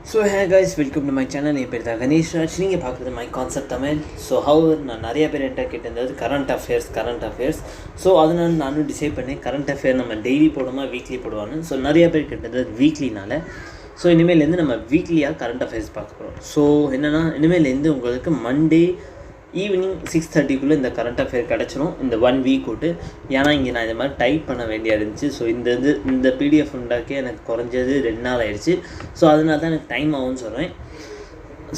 So hey guys, welcome to my channel. என் பேர் தான் கணேஷ் ராஜ். நீங்கள் பார்க்குறது மை கான்செப்ட் தமிழ். ஸோ நான் நிறைய பேர் என்கிட்ட கேட்டிருந்தது கரண்ட் அஃபேர்ஸ். ஸோ அதனால நானும் டிசைட் பண்ணேன் கரண்ட் அஃபேர் நம்ம டெய்லி போடுமா வீக்லி போடுவான்னு. ஸோ நிறைய பேர் கேட்டிருந்தது வீக்லினால. ஸோ இனிமேலேருந்து நம்ம வீக்லியாக கரண்ட் அஃபேர்ஸ் பார்க்க போகிறோம். ஸோ என்னென்னா, இனிமேலேருந்து உங்களுக்கு மண்டே ஈவினிங் 6:30 இந்த கரண்ட் அஃபேர் கிடச்சிரும் இந்த 1 வீக் விட்டு. ஏன்னா இங்கே நான் இந்த மாதிரி டைப் பண்ண வேண்டியா இருந்துச்சு. ஸோ இந்த பிடிஎஃப் உண்டாக்கி எனக்கு குறைஞ்சது 2 நாள் ஆயிடுச்சு. ஸோ அதனால தான் எனக்கு டைம் ஆகும்னு சொல்கிறேன்.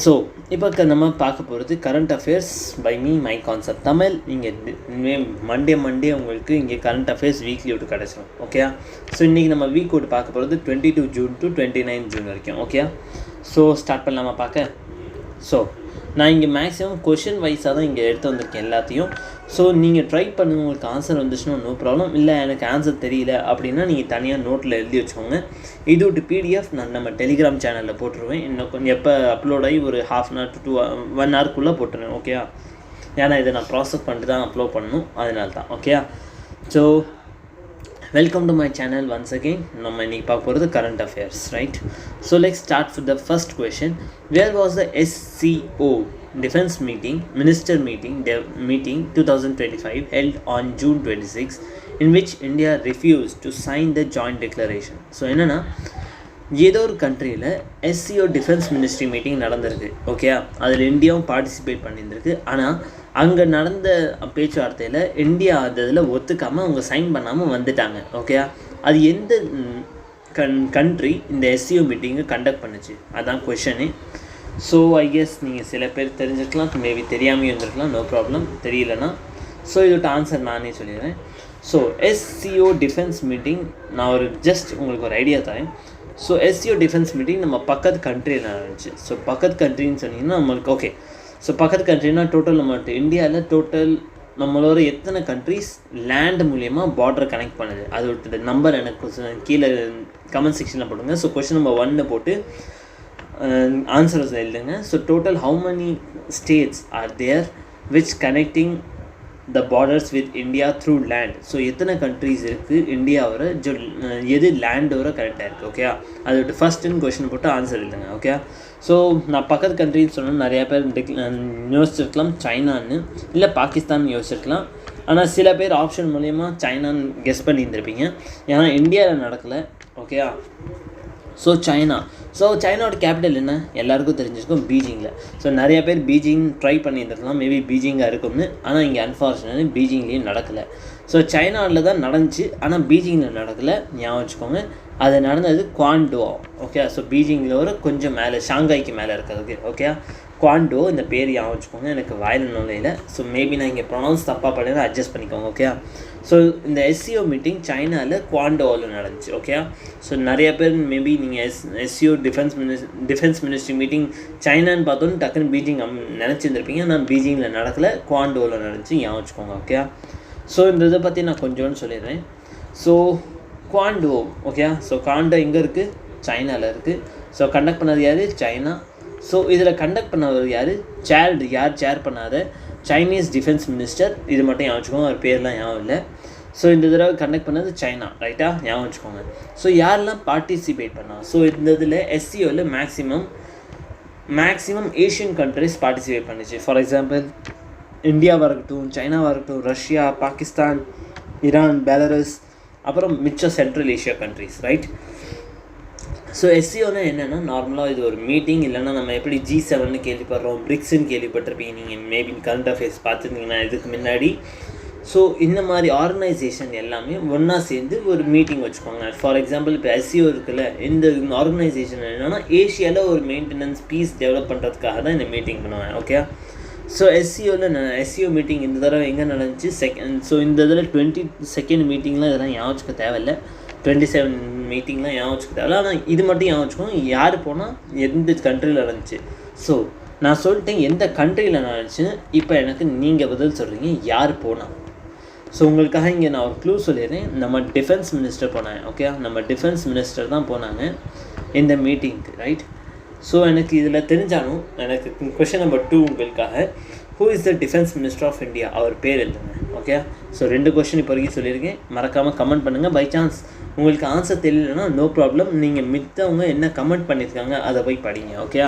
ஸோ இப்போ நம்ம பார்க்க போகிறது current affairs by me my concept Tamil. நீங்கள் மண்டே உங்களுக்கு இங்கே கரண்ட் அஃபேர்ஸ் வீக்லி விட்டு கிடச்சிரும். ஓகே. ஸோ இன்றைக்கி நம்ம வீக் விட்டு பார்க்க போகிறது 22 ஜூன் டு 29 ஜூன் வரைக்கும். ஓகே. ஸோ ஸ்டார்ட் பண்ணலாமா பார்க்க. ஸோ நான் இங்கே மேக்ஸிமம் கொஷின் வைஸாக தான் இங்கே எடுத்து வந்திருக்கேன் எல்லாத்தையும். ஸோ நீங்கள் ட்ரை பண்ணுங்கள். உங்களுக்கு ஆன்சர் வந்துச்சுன்னா நோ ப்ராப்ளம். இல்லை எனக்கு ஆன்சர் தெரியல அப்படின்னா நீங்கள் தனியாக நோட்டில் எழுதி வச்சுக்கோங்க. இது விட்டு பிடிஎஃப் நான் நம்ம டெலிகிராம் சேனலில் போட்டுருவேன். இன்னும் கொஞ்சம் எப்போ அப்லோட் ஆகி ஒரு 1/2 hour to 1 hourக்குள்ளே போட்டுருவேன். ஓகேயா. ஏன்னா இதை நான் ப்ராசஸ் பண்ணிட்டு தான் அப்லோட் பண்ணணும், அதனால தான். ஓகேயா. So welcome to my channel once again. நம்ம இன்றைக்கி பார்க்க போகிறது current affairs, right. So let's start with the first question. Where was the SCO Defense Minister meeting 2025 held on June 26, in which India refused to sign the joint declaration. So என்னென்னா, ஏதோ ஒரு கண்ட்ரியில் SCO defence ministry meeting நடந்திருக்கு. Okay. அதில் இந்தியாவும் participate பண்ணியிருந்திருக்கு. ஆனால் அங்கே நடந்த பேச்சுவார்த்தையில் இந்தியா அதில் ஒத்துக்காமல் அவங்க சைன் பண்ணாமல் வந்துட்டாங்க. ஓகே. அது எந்த கண்ட்ரி இந்த SCO மீட்டிங்கை கண்டக்ட் பண்ணுச்சு, அதுதான் கொஷனு. ஸோ ஐ கெஸ் நீங்கள் சில பேர் தெரிஞ்சிருக்கலாம், மேபி தெரியாமல் இருந்திருக்கலாம், நோ ப்ராப்ளம். தெரியலனா ஸோ இதோட ஆன்சர் நானே சொல்லிடுறேன். ஸோ SCO டிஃபென்ஸ் மீட்டிங், நான் ஜஸ்ட் உங்களுக்கு ஒரு ஐடியா தரேன். ஸோ SCO டிஃபென்ஸ் மீட்டிங் நம்ம பக்கத்து கண்ட்ரியில் நடந்துச்சு. ஸோ பக்கத்து கண்ட்ரின்னு சொன்னீங்கன்னா நம்மளுக்கு ஓகே. ஸோ பக்கத்து கண்ட்ரினா டோட்டல் நம்ம இந்தியாவில் டோட்டல் நம்மளோட எத்தனை கண்ட்ரிஸ் லேண்ட் மூலயமா பார்டர் கனெக்ட் பண்ணுது, அதோட நம்பர் எனக்கு கீழே கமெண்ட் செக்ஷனில் போடுங்க. ஸோ கொஸ்டின் நம்பர் 1 போட்டு ஆன்சர்ஸ் எழுதுங்க. So total how many states are there which connecting the borders with India through land. So எத்தனை கண்ட்ரிஸ் இருக்குது இந்தியாவோட எது லேண்டோட கரெக்டாக இருக்குது. ஓகே. அதோட ஃபஸ்ட்டுன்னு கொஷின் போட்டு ஆன்சர் எழுதுங்க. ஓகே. ஸோ நான் பக்கத்து கண்ட்ரின்னு சொன்னால் நிறையா பேர் யோசிச்சிருக்கலாம் சைனான்னு, இல்லை பாகிஸ்தான் யோசிச்சிருக்கலாம். ஆனால் சில பேர் ஆப்ஷன் மூலயமா சைனான்னு கெஸ் பண்ணியிருந்திருப்பீங்க. ஏன்னா இந்தியாவில் நடக்கலை. ஓகே. ஸோ சைனாவோட கேபிட்டல் என்ன எல்லாருக்கும் தெரிஞ்சிருக்கும், பீஜிங்கில். ஸோ நிறைய பேர் பீஜிங் ட்ரை பண்ணியிருந்துருக்கலாம், மேபி பீஜிங்காக இருக்கும்னு. ஆனால் இங்கே அன்ஃபார்ச்சுனேட்லி பீஜிங்லேயும் நடக்கலை. ஸோ சைனாவில் தான் நடந்துச்சு, ஆனால் பீஜிங்கில் நடக்கலை. ஞாபகம் வச்சுக்கோங்க. அது நடந்தது குவாண்டோ. ஓகே. ஸோ பீஜிங்கில் கொஞ்சம் மேலே, ஷாங்காய்க்கு மேலே இருக்கிறது. ஓகே. குவாண்டோ இந்த பேர் ஞாபகம் வச்சுக்கோங்க. எனக்கு வாயில் நுழையில. ஸோ மேபி நான் இங்கே ப்ரொனவுன்ஸ் தப்பாக பண்ணி அட்ஜஸ்ட் பண்ணிக்கோங்க. ஓகே. ஸோ இந்த SCO மீட்டிங் சைனாவில் குவாண்டோவில் நடந்துச்சு. ஓகே. ஸோ நிறைய பேர் மேபி நீங்கள் SCO டிஃபென்ஸ் மினிஸ்ட்ரி மீட்டிங் சைனான்னு பார்த்தோன்னு டக்குன்னு பீஜிங் நினச்சிருந்துருப்பீங்க. ஆனால் பீஜிங்கில் நடக்கலை, குவாண்டோவில் நடந்துச்சு. ஞாபகம் வச்சுக்கோங்க. ஓகே. ஸோ இந்த இதை பற்றி நான் கொஞ்சோன்னு சொல்லிடுறேன். So Quanto. Okay. So Quanto எங்கே இருக்குது? சைனாவில் இருக்குது. ஸோ கண்டக்ட் பண்ணது யார்? சைனா. ஸோ இதில் கண்டக்ட் பண்ணவர் யார்? சேர் பண்ணாத சைனீஸ் டிஃபென்ஸ் மினிஸ்டர். இது மட்டும் ஞாபகம் வச்சுக்கோங்க, அவர் பேர்லாம் ஞாபகம் இல்லை. ஸோ இந்த தடவை கண்டக்ட் பண்ணது சைனா, ரைட்டா? ஞாபகம் வச்சுக்கோங்க. ஸோ யாரெல்லாம் பார்ட்டிசிபேட் பண்ணா? ஸோ இந்த இதில் SCOவில் மேக்ஸிமம் ஏஷியன் கண்ட்ரிஸ் பார்ட்டிசிபேட் பண்ணிச்சு. ஃபார் எக்ஸாம்பிள் இந்தியாவாக இருக்கட்டும், சைனாவாக இருக்கட்டும், ரஷ்யா, பாகிஸ்தான், ஈரான், பெலரஸ், அப்புறம் மிச்சம் central Asia countries, right? So SCOனா என்னென்னா, நார்மலாக இது ஒரு மீட்டிங். இல்லைன்னா நம்ம எப்படி G7ன்னு கேள்விப்படுறோம், பிரிக்ஸ்ன்னு கேள்விப்பட்டிருப்பீங்க நீங்கள், மேபி கரண்ட் அஃபேர்ஸ் பார்த்துருந்தீங்கன்னா இதுக்கு முன்னாடி. ஸோ இந்த மாதிரி ஆர்கனைசேஷன் எல்லாமே ஒன்றா சேர்ந்து ஒரு மீட்டிங் வச்சுக்கோங்க. ஃபார் எக்ஸாம்பிள் இப்போ SCO இருக்குல்ல, இந்த ஆர்கனைசேஷன் என்னென்னா ஏஷியாவில் ஒரு மெயின்டெனன்ஸ் பீஸ் டெவலப் பண்ணுறதுக்காக தான் இந்த மீட்டிங் பண்ணுவேன். ஓகே. ஸோ SCO மீட்டிங் இந்த தடவை எங்கே நடந்துச்சு? ஸோ இந்த தடவை 22nd மீட்டிங்லாம் இதெல்லாம் ஞாபகம் வச்சுக்க தேவையில்லை. 27 மீட்டிங்லாம் ஞாபகம் வச்சுக்க தேவையில்ல. ஆனால் இது மட்டும் ஞாபகம் வச்சுக்கோங்க, யார் போனால் எந்த கண்ட்ரியில் நடந்துச்சு. ஸோ நான் சொல்லிட்டேன் எந்த கண்ட்ரியில் நடந்துச்சுன்னு. இப்போ எனக்கு நீங்கள் பதில் சொல்கிறீங்க யார் போனால். ஸோ உங்களுக்காக இங்கே நான் ஒரு க்ளூ சொல்லிடுறேன். நம்ம டிஃபென்ஸ் மினிஸ்டர் போனாங்க. ஓகே. நம்ம டிஃபென்ஸ் மினிஸ்டர் தான் போனாங்க இந்த மீட்டிங்க்கு, ரைட்? ஸோ எனக்கு இதில் தெரிஞ்சாலும் எனக்கு கொஷின் நம்பர் 2 உங்களுக்காக. Who is the defence minister of India, அவர் பேர் எழுதுங்க. ஓகே, ஸோ 2 கொஸ்டின் இப்போ வரைக்கும் சொல்லியிருக்கேன். மறக்காமல் கமெண்ட் பண்ணுங்கள். பை சான்ஸ் உங்களுக்கு ஆன்சர் தெரியலன்னா நோ ப்ராப்ளம், நீங்கள் மித்தவங்க என்ன கமெண்ட் பண்ணியிருக்காங்க அதை போய் படிங்க. ஓகே,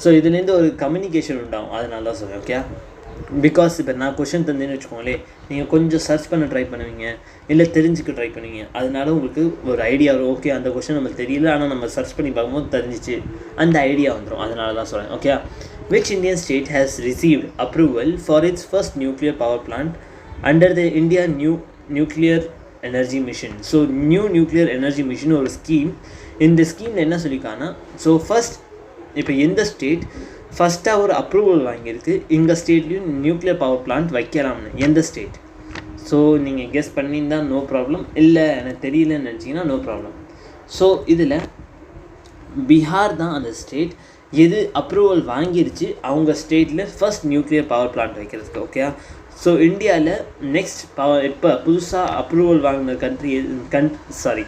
ஸோ இதுலேருந்து ஒரு கம்யூனிகேஷன் உண்டாகும், அதனால தான் சொல்லுவேன். ஓகே, பிகாஸ் இப்போ நான் கொஷின் தந்தேன்னு வச்சுக்கோங்களேன், நீங்கள் கொஞ்சம் சர்ச் பண்ண ட்ரை பண்ணுவீங்க, இல்லை தெரிஞ்சுக்க ட்ரை பண்ணுவீங்க. அதனால உங்களுக்கு ஒரு ஐடியா வரும். ஓகே, அந்த கொஷின் நம்மளுக்கு தெரியல, ஆனால் நம்ம சர்ச் பண்ணி பார்க்கும்போது தெரிஞ்சிச்சு, அந்த ஐடியா வந்துடும். அதனால தான் சொல்கிறேன். Okay, which Indian state has received approval for its first nuclear power plant under the India Nuclear Energy Mission? So new nuclear energy mission ஒரு ஸ்கீம். இந்த ஸ்கீமில் என்ன சொல்லிக்கானா, ஸோ ஃபர்ஸ்ட் இப்போ எந்த ஸ்டேட் ஃபஸ்ட்டாக ஒரு அப்ரூவல் வாங்கியிருக்கு எங்கள் ஸ்டேட்லேயும் நியூக்ளியர் பவர் பிளான்ட் வைக்கலாம்னு, எந்த ஸ்டேட்? ஸோ நீங்கள் கெஸ் பண்ணியிருந்தால் நோ ப்ராப்ளம், இல்லை எனக்கு தெரியலன்னு நினச்சிங்கன்னா நோ ப்ராப்ளம். ஸோ இதில் பீகார் தான் அந்த ஸ்டேட் எது அப்ரூவல் வாங்கிருச்சு அவங்க ஸ்டேட்டில் ஃபர்ஸ்ட் நியூக்ளியர் பவர் பிளான்ட் வைக்கிறதுக்கு. ஓகே, ஸோ இந்தியாவில் நெக்ஸ்ட் இப்போ புதுசாக அப்ரூவல் வாங்கின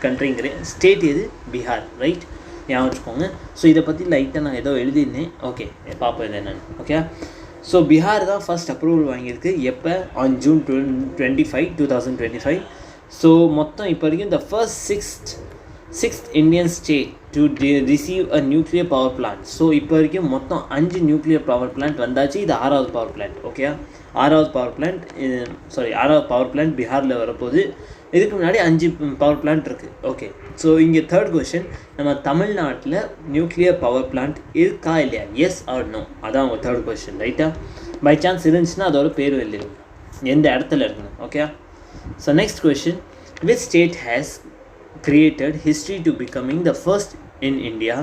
கண்ட்ரிங்கிற ஸ்டேட் எது? பீகார். ரைட், ஞாபகம் வச்சுக்கோங்க. ஸோ இதை பற்றி லைட்டாக நான் ஏதோ எழுதியிருந்தேன். ஓகே, பார்ப்போம் இது என்னென்னு. ஓகே, ஸோ பீகார் தான் ஃபர்ஸ்ட் அப்ரூவல் வாங்கியிருக்கு. எப்போ? On June 25, 2025. ஸோ மொத்தம் இப்போ வரைக்கும் இந்த first sixth Indian state to receive a nuclear power plant. So இப்போ வரைக்கும் மொத்தம் 5 நியூக்ளியர் பவர் பிளான்ட் வந்தாச்சு. இது 6வது பவர் பிளான்ட். ஓகே, 6வது பவர் பிளான்ட் பீகாரில் வரப்போகுது. இதுக்கு முன்னாடி 5 பவர் பிளான்ட் இருக்குது. ஓகே, ஸோ இங்கே தேர்ட் கொஸ்டின், நம்ம தமிழ்நாட்டில் நியூக்ளியர் பவர் பிளான்ட் இருக்கா இல்லையா? எஸ் ஆர் நோ, அதான் உங்கள் தேர்ட் கொஸ்டின். ரைட்டா? பை சான்ஸ் இருந்துச்சுன்னா அதோட பேரும் இல்லை, எந்த இடத்துல இருக்குன்னு. Okay, so next question, which state has created history to becoming the first in India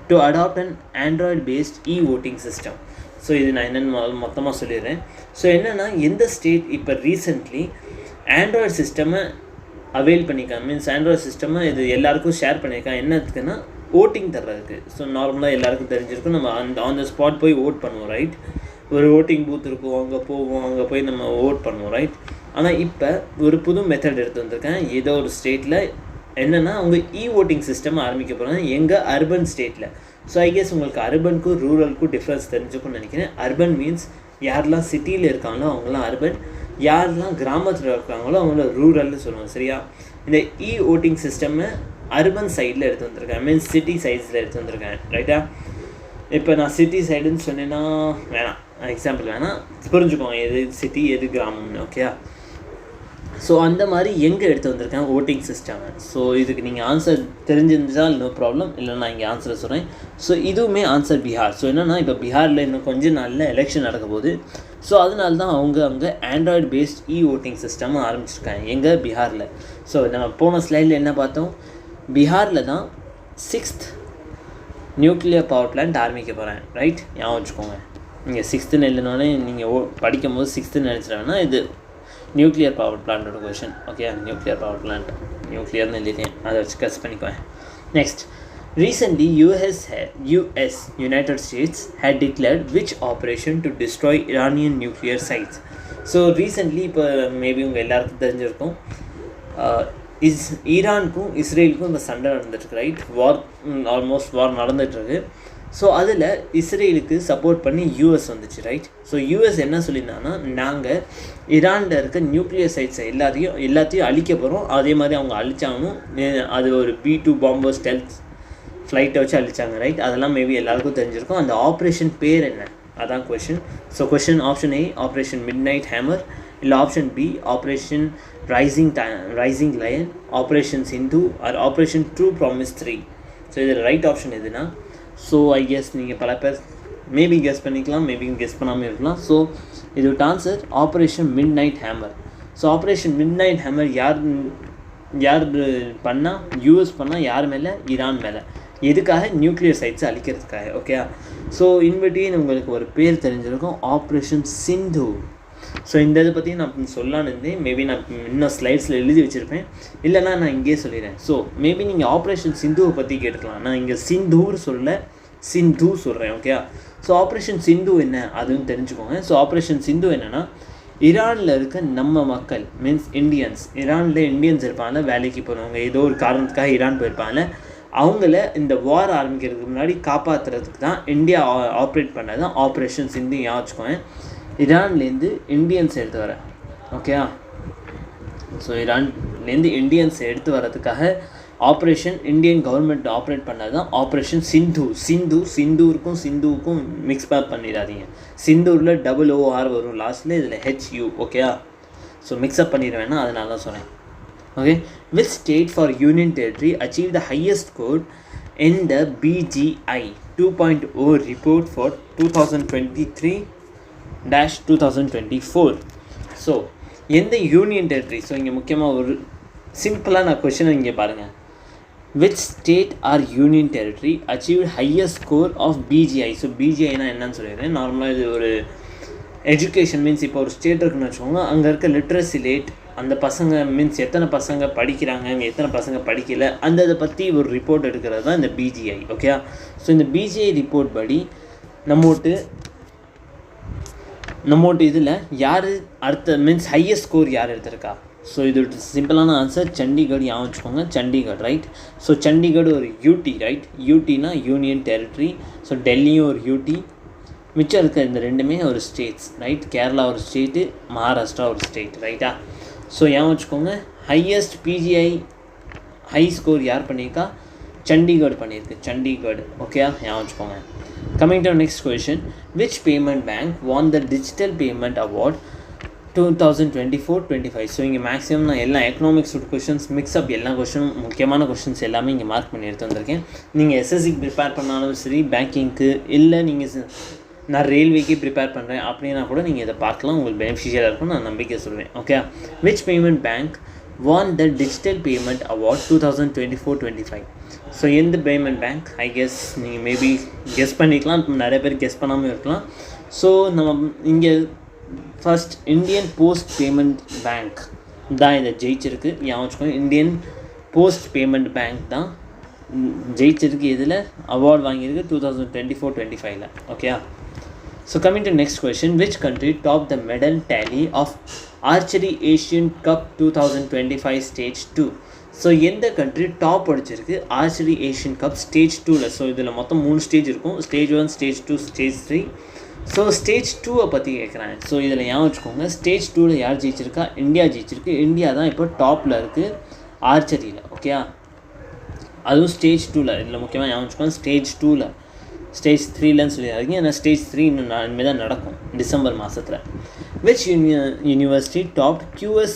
to adopt an Android based e-voting system? So இது நான் என்னென்னு மொத்தமாக சொல்லிடுறேன். ஸோ என்னென்னா, எந்த ஸ்டேட் இப்போ ரீசெண்ட்லி ஆண்ட்ராய்டு சிஸ்டமை அவைல் பண்ணியிருக்காங்க, மீன்ஸ் ஆண்ட்ராய்டு சிஸ்டமை இது எல்லாருக்கும் ஷேர் பண்ணியிருக்காங்க. என்னத்துக்குன்னா ஓட்டிங் தர்றதுக்கு. ஸோ நார்மலாக எல்லாருக்கும் தெரிஞ்சிருக்கும், நம்ம ஆன் த ஸ்பாட் போய் ஓட் பண்ணுவோம். ரைட், ஒரு ஓட்டிங் பூத் இருக்கும், அங்கே போவோம், அங்கே போய் நம்ம ஓட் பண்ணுவோம். ரைட், ஆனால் இப்போ ஒரு புது மெத்தட் எடுத்து வந்திருக்கேன். ஏதோ ஒரு ஸ்டேட்டில் என்னென்னா அவங்க ஓட்டிங் சிஸ்டம் ஆரம்பிக்க போகிறாங்க எங்கள் அர்பன் ஸ்டேட்டில். ஸோ ஐ கெஸ் உங்களுக்கு அர்பனுக்கும் ரூரலுக்கும் டிஃப்ரென்ஸ் தெரிஞ்சுக்கும்னு நினைக்கிறேன். அர்பன் மீன்ஸ் யாரெல்லாம் சிட்டியில் இருக்காங்களோ அவங்களாம் அர்பன், யாரெல்லாம் கிராமத்தில் இருக்காங்களோ அவங்கள ரூரல்னு சொல்லுவாங்க. சரியா? இந்த ஓட்டிங் சிஸ்டம்மை அர்பன் சைடில் எடுத்து வந்திருக்கேன், மீன்ஸ் சிட்டி சைட்ஸில் எடுத்து வந்திருக்கேன். ரைட்டா? இப்போ நான் சிட்டி சைடுன்னு சொன்னேன்னா வேணாம், எக்ஸாம்பிள் வேணாம், புரிஞ்சுக்கோங்க எது சிட்டி எது கிராமம்னு. ஓகே, ஸோ அந்த மாதிரி எங்கே எடுத்து வந்திருக்கேன் ஓட்டிங் சிஸ்டம். ஸோ இதுக்கு நீங்கள் ஆன்சர் தெரிஞ்சிருந்தால் நோ ப்ராப்ளம், இல்லை நான் இங்கே ஆன்சரை சொல்கிறேன். ஸோ இதுவுமே ஆன்சர் பீகார். ஸோ என்னென்னா இப்போ பீகாரில் இன்னும் கொஞ்சம் நாளில் எலெக்ஷன் நடக்க போகுது. ஸோ அதனால தான் அவங்க அங்கே ஆண்ட்ராய்டு பேஸ்ட் ஓட்டிங் சிஸ்டம் ஆரம்பிச்சிருக்காங்க எங்கே பீகாரில். ஸோ நம்ம போன ஸ்லைடில் என்ன பார்த்தோம், பீகாரில் தான் 6th நியூக்ளியர் பவர் பிளான்ட் ஆரம்பிக்க போகிறேன். ரைட், ஞாபகம் வச்சுக்கோங்க. நீங்கள் 6th எழுதினோடனே நீங்கள் படிக்கும் போது 6th நினச்சிட்டேன்னா இது நியூக்ளியர் பவர் பிளான்ட்டோட question. Okay, nuclear power plant, நியூக்ளியர்னு எழுதிட்டேன், அதை வச்சு கஸ் பண்ணிக்குவேன். Next, recently United States had declared which operation to destroy Iranian nuclear sites. So recently இப்போ மேபி உங்கள் எல்லாருக்கும் தெரிஞ்சிருக்கும், ஈரானுக்கும் இஸ்ரேலுக்கும் இந்த சண்டை நடந்துட்டுருக்கு. ரைட், ஆல்மோஸ்ட் வார் நடந்துகிட்ருக்கு. ஸோ அதில் இஸ்ரேலுக்கு சப்போர்ட் பண்ணி யூஎஸ் வந்துச்சு. ரைட், ஸோ யூஎஸ் என்ன சொல்லியிருந்தாங்கன்னா, நாங்கள் ஈரானில் இருக்க நியூக்ளியர் சைட்ஸை எல்லாத்தையும் அழிக்க போகிறோம். அதே மாதிரி அவங்க அழிச்சாங்கன்னு அது ஒரு B-2 பாம்பர் ஸ்டெல்த் ஃப்ளைட்டை வச்சு அழிச்சாங்க. ரைட், அதெல்லாம் மேபி எல்லாருக்கும் தெரிஞ்சிருக்கும். அந்த ஆப்ரேஷன் பேர் என்ன, அதான் question. So question option A operation midnight hammer, இல்லை option B operation rising lion, operation Sindoor or operation true promise 3. So இதில் ரைட் ஆப்ஷன் எதுனா, ஸோ ஐ கெஸ் நீங்கள் பல பேர் மேபி கெஸ் பண்ணிக்கலாம், மேபி கெஸ் பண்ணாமல் இருக்கலாம். ஸோ இது answer operation midnight hammer. So operation midnight hammer யார் பண்ணால், யூஎஸ் பண்ணால் யார் மேலே? ஈரான் மேலே. எதுக்காக? நியூக்ளியர் சைட்ஸை அழிக்கிறதுக்காக. ஓகே, ஸோ இன்வெட்டின்னு உங்களுக்கு ஒரு பேர் தெரிஞ்சிருக்கும், ஆப்ரேஷன் சிந்து. ஸோ இந்த இதை பற்றி நான் சொல்லலான்னு இருந்தேன், மேபி நான் இன்னும் ஸ்லைட்ஸில் எழுதி வச்சுருப்பேன், இல்லைனா நான் இங்கேயே சொல்லிடுறேன். ஸோ மேபி நீங்கள் ஆப்ரேஷன் சிந்துவை பற்றி கேட்டுக்கலாம். நான் இங்கே சிந்து சொல்கிறேன். ஓகே, ஸோ ஆப்ரேஷன் சிந்து என்ன அதுன்னு தெரிஞ்சுக்கோங்க. ஸோ ஆப்ரேஷன் சிந்து என்னென்னா, ஈரானில் இருக்க நம்ம மக்கள் மீன்ஸ் இந்தியன்ஸ் இருப்பாங்க, வேலைக்கு போகிறவங்க, ஏதோ ஒரு காரணத்துக்காக ஈரான் போயிருப்பாங்க, அவங்கள இந்த வார் ஆரம்பிக்கிறதுக்கு முன்னாடி காப்பாற்றுறதுக்கு தான் இந்தியா ஆப்ரேட் பண்ணது தான் ஆப்ரேஷன் சிந்து. ஞாபகம் வச்சுக்கோங்க. இரான்லேருந்து இந்தியன்ஸ் எடுத்து வரேன். ஓகே. ஸோ இரான்லேருந்து இந்தியன்ஸ் எடுத்து வர்றதுக்காக ஆப்ரேஷன் இந்தியன் கவர்மெண்ட் ஆப்ரேட் பண்ணது தான் ஆப்ரேஷன் சிந்தூருக்கும் மிக்ஸ் பேக் பண்ணிடாதீங்க. சிந்தூரில் OOR வரும் லாஸ்ட்டில், இதில் HU. ஓகேயா. ஸோ மிக்ஸ்அப் பண்ணிடுவேன்னா அதனால தான் சொன்னேன். Okay. Which state for union territory achieve the highest score in the BGI 2.0 report for 2023-2024? So எந்த யூனியன் டெரிட்டரி? ஸோ இங்கே முக்கியமாக ஒரு சிம்பிளாக நான் கொஷினை இங்கே பாருங்கள். Which state or union territory achieve highest score of BGI? So BGIனா என்னன்னு சொல்லிடுறேன். நார்மலாக இது ஒரு எஜுகேஷன் மீன்ஸ் இப்போ ஒரு ஸ்டேட் இருக்குன்னு வச்சுக்கோங்க, அங்கே இருக்க லிட்ரஸி ரேட், அந்த பசங்க மீன்ஸ் எத்தனை பசங்க படிக்கிறாங்க, அங்கே எத்தனை பசங்க படிக்கலை, அந்த இதை பற்றி ஒரு ரிப்போர்ட் எடுக்கிறது தான் இந்த BGI. ஓகே. ஸோ இந்த BGI ரிப்போர்ட் படி நம்மோட்டு இதில் யார் அடுத்த மீன்ஸ் ஹையஸ்ட் ஸ்கோர் யார் எடுத்திருக்கா? ஸோ இது சிம்பிளான ஆன்சர் சண்டிகர். ஞாபகம் வச்சுக்கோங்க, சண்டிகர். ரைட். ஸோ சண்டிகர் ஒரு UT. ரைட். UTனா யூனியன் டெரிட்டரி. ஸோ டெல்லியும் ஒரு UT. மிச்சம் இருக்க இந்த ரெண்டுமே ஒரு ஸ்டேட்ஸ். ரைட். கேரளா ஒரு ஸ்டேட்டு, மகாராஷ்டிரா ஒரு ஸ்டேட். ரைட்டா. ஸோ ஞாபகம் வச்சுக்கோங்க, ஹையஸ்ட் BGI ஹை ஸ்கோர் யார் பண்ணியிருக்கா? சண்டிகர் பண்ணியிருக்கு. சண்டிகர். ஓகே. ஞாபகம் வச்சுக்கோங்க. Coming to next question, which payment bank won the Digital Payment Award 2024-25? So இங்கே மேக்ஸிமம் நான் எல்லா எக்கனாமிக்ஸ் கொஷின்ஸ் மிக்ஸ்அப் எல்லா கொஷனும் முக்கியமான கொஷின்ஸ் எல்லாமே இங்கே மார்க் பண்ணி எடுத்து வந்திருக்கேன். நீங்கள் SSCக்கு ப்ரிப்பேர் பண்ணாலும் சரி, பேங்கிங்க்கு இல்லை, நீங்கள் நான் ரயில்வேக்கு ப்ரிப்பேர் பண்ணுறேன் அப்படின்னா கூட நீங்கள் இதை பார்க்கலாம், உங்களுக்கு பெனிஃபிஷியலாக இருக்கும் நான் நம்பிக்கை சொல்லுவேன். Okay. Which payment bank won the Digital Payment Award 2024-25? So எந்த பேமெண்ட் பேங்க்? ஐ கெஸ் நீங்கள் மேபி கெஸ் பண்ணிக்கலாம், நிறைய பேர் கெஸ் பண்ணாமல் இருக்கலாம். ஸோ நம்ம இங்கே first Indian post payment bank தான் இதை ஜெயிச்சிருக்கு. ஞாபகம் வச்சுக்கோங்க, இந்தியன் போஸ்ட் பேமெண்ட் பேங்க் தான் ஜெயிச்சிருக்கு. இதில் அவார்டு வாங்கியிருக்கு 2024-25. Okay. So coming to next question, which country top the medal tally of archery Asian cup 2025 stage 2? So எந்த கண்ட்ரி டாப் அடிச்சிருக்கு ஆர்ச்சரி ஏஷியன் கப் ஸ்டேஜ் 2ல்? ஸோ இதில் மொத்தம் 3 ஸ்டேஜ் இருக்கும். Stage 1, stage 2, stage 3. So stage 2 பற்றி கேட்குறேன். So இதில் ஞாபகம் வச்சுக்கோங்க, ஸ்டேஜ் 2ல் யார் ஜெயிச்சிருக்கா? இந்தியா ஜெயிச்சிருக்கு. இந்தியா தான் இப்போ டாப்பில் இருக்குது ஆர்ச்சரியில். ஓகே. அதுவும் ஸ்டேஜ் 2ல். இதில் முக்கியமாக ஞாபகம் வச்சுக்கோங்க, ஸ்டேஜ் 2ல். ஸ்டேஜ் 3லன்னு சொல்லிடுறாங்க. ஏன்னா ஸ்டேஜ் 3 இன்னும் இனிமேல் தான் நடக்கும் டிசம்பர் மாதத்தில். Which university top QS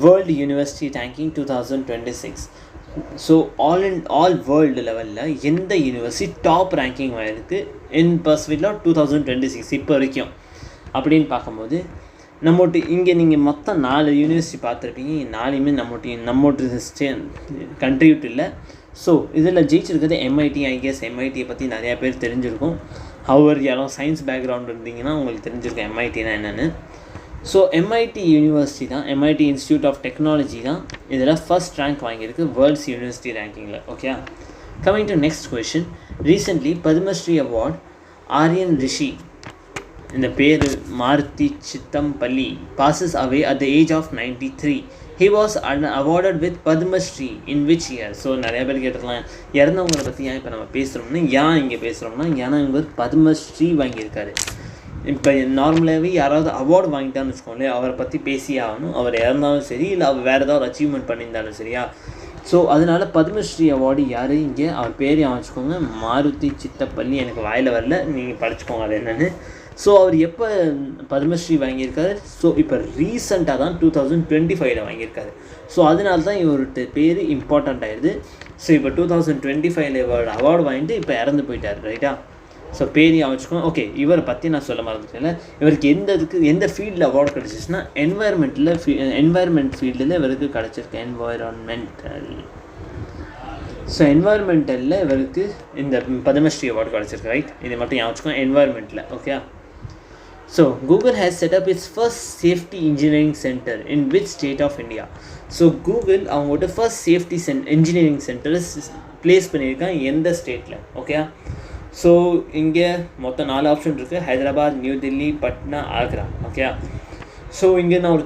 world university ranking 2026? So all world லெவலில் எந்த யூனிவர்சிட்டி டாப் ரேங்கிங் ஆகிருக்கு இன் பர்ஸ்பெக்டிவ் 2026 இப்போ வரைக்கும் அப்படின்னு பார்க்கும்போது, நம்மோட்டு இங்கே நீங்கள் மொத்தம் 4 யூனிவர்சிட்டி பார்த்துருப்பீங்க. 4மே நம்மோட்டு கண்ட்ரிபியூட் இல்லை. ஸோ இதில் ஜெயிச்சிருக்கிறது MIT. ஐ கெஸ் MITயை பற்றி நிறையா பேர் தெரிஞ்சிருக்கும். ஹவர் யாரும் சயின்ஸ் பேக்ரவுண்ட் இருந்தீங்கன்னா உங்களுக்கு தெரிஞ்சிருக்கும் MITனா என்னென்னு. ஸோ MIT யூனிவர்சிட்டி தான், MIT இன்ஸ்டியூட் ஆஃப் டெக்னாலஜி தான் இதில் ஃபர்ஸ்ட் ரேங்க் வாங்கியிருக்கு வேர்ல்ட்ஸ் யூனிவர்சிட்டி ரேங்கிங்கில். Okay. Coming to next question, recently Padmashri award Aryan Rishi, இந்த பேர் Maruti Chitampalli, passes away at the age of 93. He was awarded with Padma Shri in which year? So நிறைய பேர் கேட்டுக்கலாம், இறந்தவங்களை பற்றி ஏன் இப்போ நம்ம பேசுகிறோம்னா, ஏன் இங்கே பேசுகிறோம்னா, ஏன்னா இவர் பத்மஸ்ரீ வாங்கியிருக்காரு. இப்போ நார்மலாகவே யாராவது அவார்டு வாங்கிட்டான்னு வச்சுக்கோங்களேன், அவரை பற்றி பேசியே ஆகணும். அவர் இறந்தாலும் சரி, இல்லை அவர் வேறு ஏதாவது அச்சீவ்மெண்ட் பண்ணியிருந்தாலும் சரியா. ஸோ அதனால் பத்மஸ்ரீ அவார்டு யார் இங்கே, அவர் பேர் வச்சுக்கோங்க, மாருதி சித்தப்பள்ளி. எனக்கு வாயில் வரல, நீங்கள் படிச்சுக்கோங்க அது என்னென்னு. ஸோ அவர் எப்போ பத்மஸ்ரீ வாங்கியிருக்காரு? ஸோ இப்போ ரீசெண்டாக தான் 2025 வாங்கியிருக்காரு. ஸோ அதனால தான் இவர்கிட்ட பேர் இம்பார்ட்டண்ட் ஆகிடுது. ஸோ இப்போ 2025 இவர் அவார்டு வாங்கிட்டு இப்போ இறந்து போயிட்டார். ரைட்டா. ஸோ பேர் வச்சுக்கோங்க. ஓகே. இவரை பற்றி நான் சொல்ல மறந்துட்டேன். இவருக்கு எந்த ஃபீல்டில் அவார்டு கிடச்சிச்சுன்னா என்வாயர்மெண்ட் ஃபீல்டில் இவருக்கு கிடச்சிருக்கு. ஸோ என்வாயர்மெண்டலில் இவருக்கு இந்த பத்மஸ்ரீ அவார்டு கிடச்சிருக்கு. ரைட். இதை மட்டும் வச்சுக்கோங்க, என்வாயர்மெண்ட்டில். Okay. So Google has set up its first safety engineering centre in which state of India? So Google அவங்கள்ட்ட first safety engineering centre place பண்ணியிருக்காங்க எந்த ஸ்டேட்டில்? ஓகே. ஸோ இங்கே மொத்தம் 4 ஆப்ஷன் இருக்குது, Hyderabad, new Delhi, Patna, Agra. Okay. So இங்கே நான் ஒரு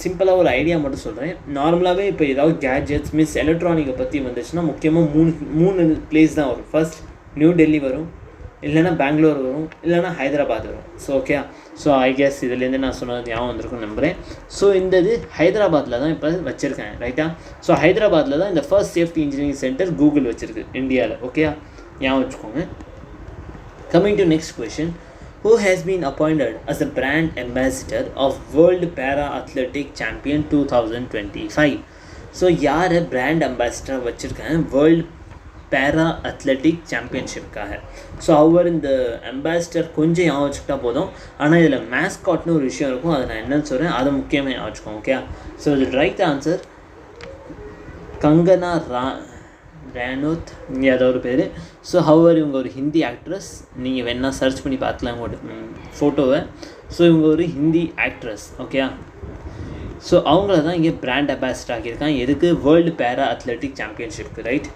சிம்பிளாக ஒரு ஐடியா மட்டும் சொல்கிறேன். நார்மலாகவே இப்போ ஏதாவது கேட்ஜெட்ஸ் மீன்ஸ் எலக்ட்ரானிக்கை பற்றி வந்துச்சுன்னா முக்கியமாக 3 பிளேஸ் தான் வரும். ஃபர்ஸ்ட் நியூ டெல்லி வரும், இல்லைனா பெங்களூர் வரும், இல்லைனா ஹைதராபாத் வரும். So okay, so I guess இதுலேருந்து நான் சொன்னது ஞாபகம் வந்திருக்குன்னு நம்புகிறேன். ஸோ இந்த இது ஹைதராபாத்தில் தான் இப்போ வச்சுருக்கேன், ரைட்டா? ஸோ ஹைதராபாத்தில் தான் இந்த first safety engineering centre Google வச்சுருக்கு இந்தியாவில். ஓகே, ஞாபகம் வச்சுக்கோங்க. Coming to next question, who has been appointed as a brand ambassador of World Para Athletic Champion 2025? So யாரை பிராண்ட் அம்பாசிடர் வச்சுருக்கேன் வேர்ல்டு பேரா அத்லெட்டிக் சாம்பியன்ஷிப்காக. ஸோ அவர் இந்த அம்பாசிடர் கொஞ்சம் ஞாபகம் வச்சுக்கிட்டா போதும். ஆனால் இதில் மேஸ்காட்னு ஒரு விஷயம் இருக்கும், அதை நான் என்னன்னு சொல்கிறேன், அதை முக்கியமாக ஞாபகம் வச்சுக்கோங்க. ஓகே, ஸோ இது ரைட் ஆன்சர் கங்கனா ரானோத், ஏதோ ஒரு பேர். ஸோ ஹவர் இவங்க ஒரு ஹிந்தி ஆக்ட்ரஸ், நீங்கள் வேணால் சர்ச் பண்ணி பார்க்கலாம் உங்களோட ஃபோட்டோவை. ஸோ இவங்க ஒரு ஹிந்தி ஆக்ட்ரஸ். ஓகே, ஸோ அவங்கள தான் இங்கே பிராண்ட் அம்பாசிடர் ஆகியிருக்காங்க. எதுக்கு? வேர்ல்டு பேரா அத்லெட்டிக் சாம்பியன்ஷிப்க்கு, ரைட்?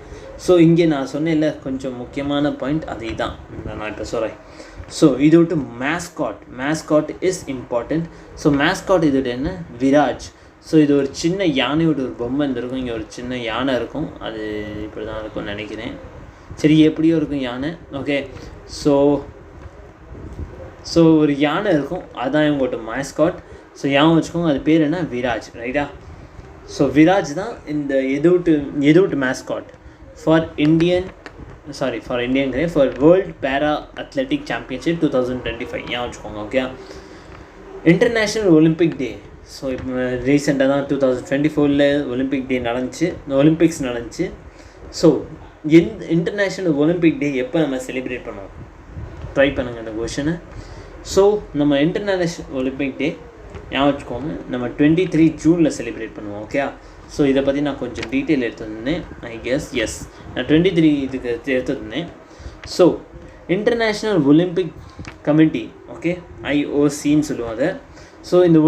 ஸோ இங்கே நான் சொன்னேன்ல கொஞ்சம் முக்கியமான பாயிண்ட், அது தான் நான் இப்போ சொல்கிறேன். ஸோ இது விட்டு mascot is important. So mascot இதோட என்ன? விராஜ். ஸோ இது ஒரு சின்ன யானையோட ஒரு பொம்மை இருந்திருக்கும். இங்கே ஒரு சின்ன யானை இருக்கும், அது இப்படி தான் இருக்கும்னு நினைக்கிறேன். சரி, எப்படியோ இருக்கும் யானை. ஓகே, ஸோ ஒரு யானை இருக்கும், அதுதான் இவங்கள்ட்ட மேஸ்காட். ஸோ ஞாபகம் வச்சுக்கோங்க, அது பேர் என்ன? விராஜ், ரைட்டா? ஸோ விராஜ் தான் இந்த எதுவுட்டு mascot for world para athletic championship 2025. ஞாபகம் வச்சுக்கோங்க. Okay, international Olympic day. So இப்போ ரீசெண்டாக தான் 2024 ஒலிம்பிக்ஸ் நடந்துச்சு. ஸோ இன்டர்நேஷ்னல் ஒலிம்பிக் டே எப்போ நம்ம செலிப்ரேட் பண்ணுவோம்? ட்ரை பண்ணுங்கள் அந்த கொஷனை. ஸோ நம்ம இன்டர்நேஷ்னல் ஒலிம்பிக் டே ஞாபகம் வச்சுக்கோங்க, நம்ம 23 ஜூனில் செலிப்ரேட் பண்ணுவோம். ஓகே, ஸோ இதை பற்றி நான் கொஞ்சம் டீட்டெயில் எடுத்துருந்தேன். ஐ கெஸ் எஸ், நான் 23 இதுக்கு எடுத்துருந்தேன். So international Olympic committee, okay, IOCன்னு சொல்லுவாங்க. ஸோ இந்த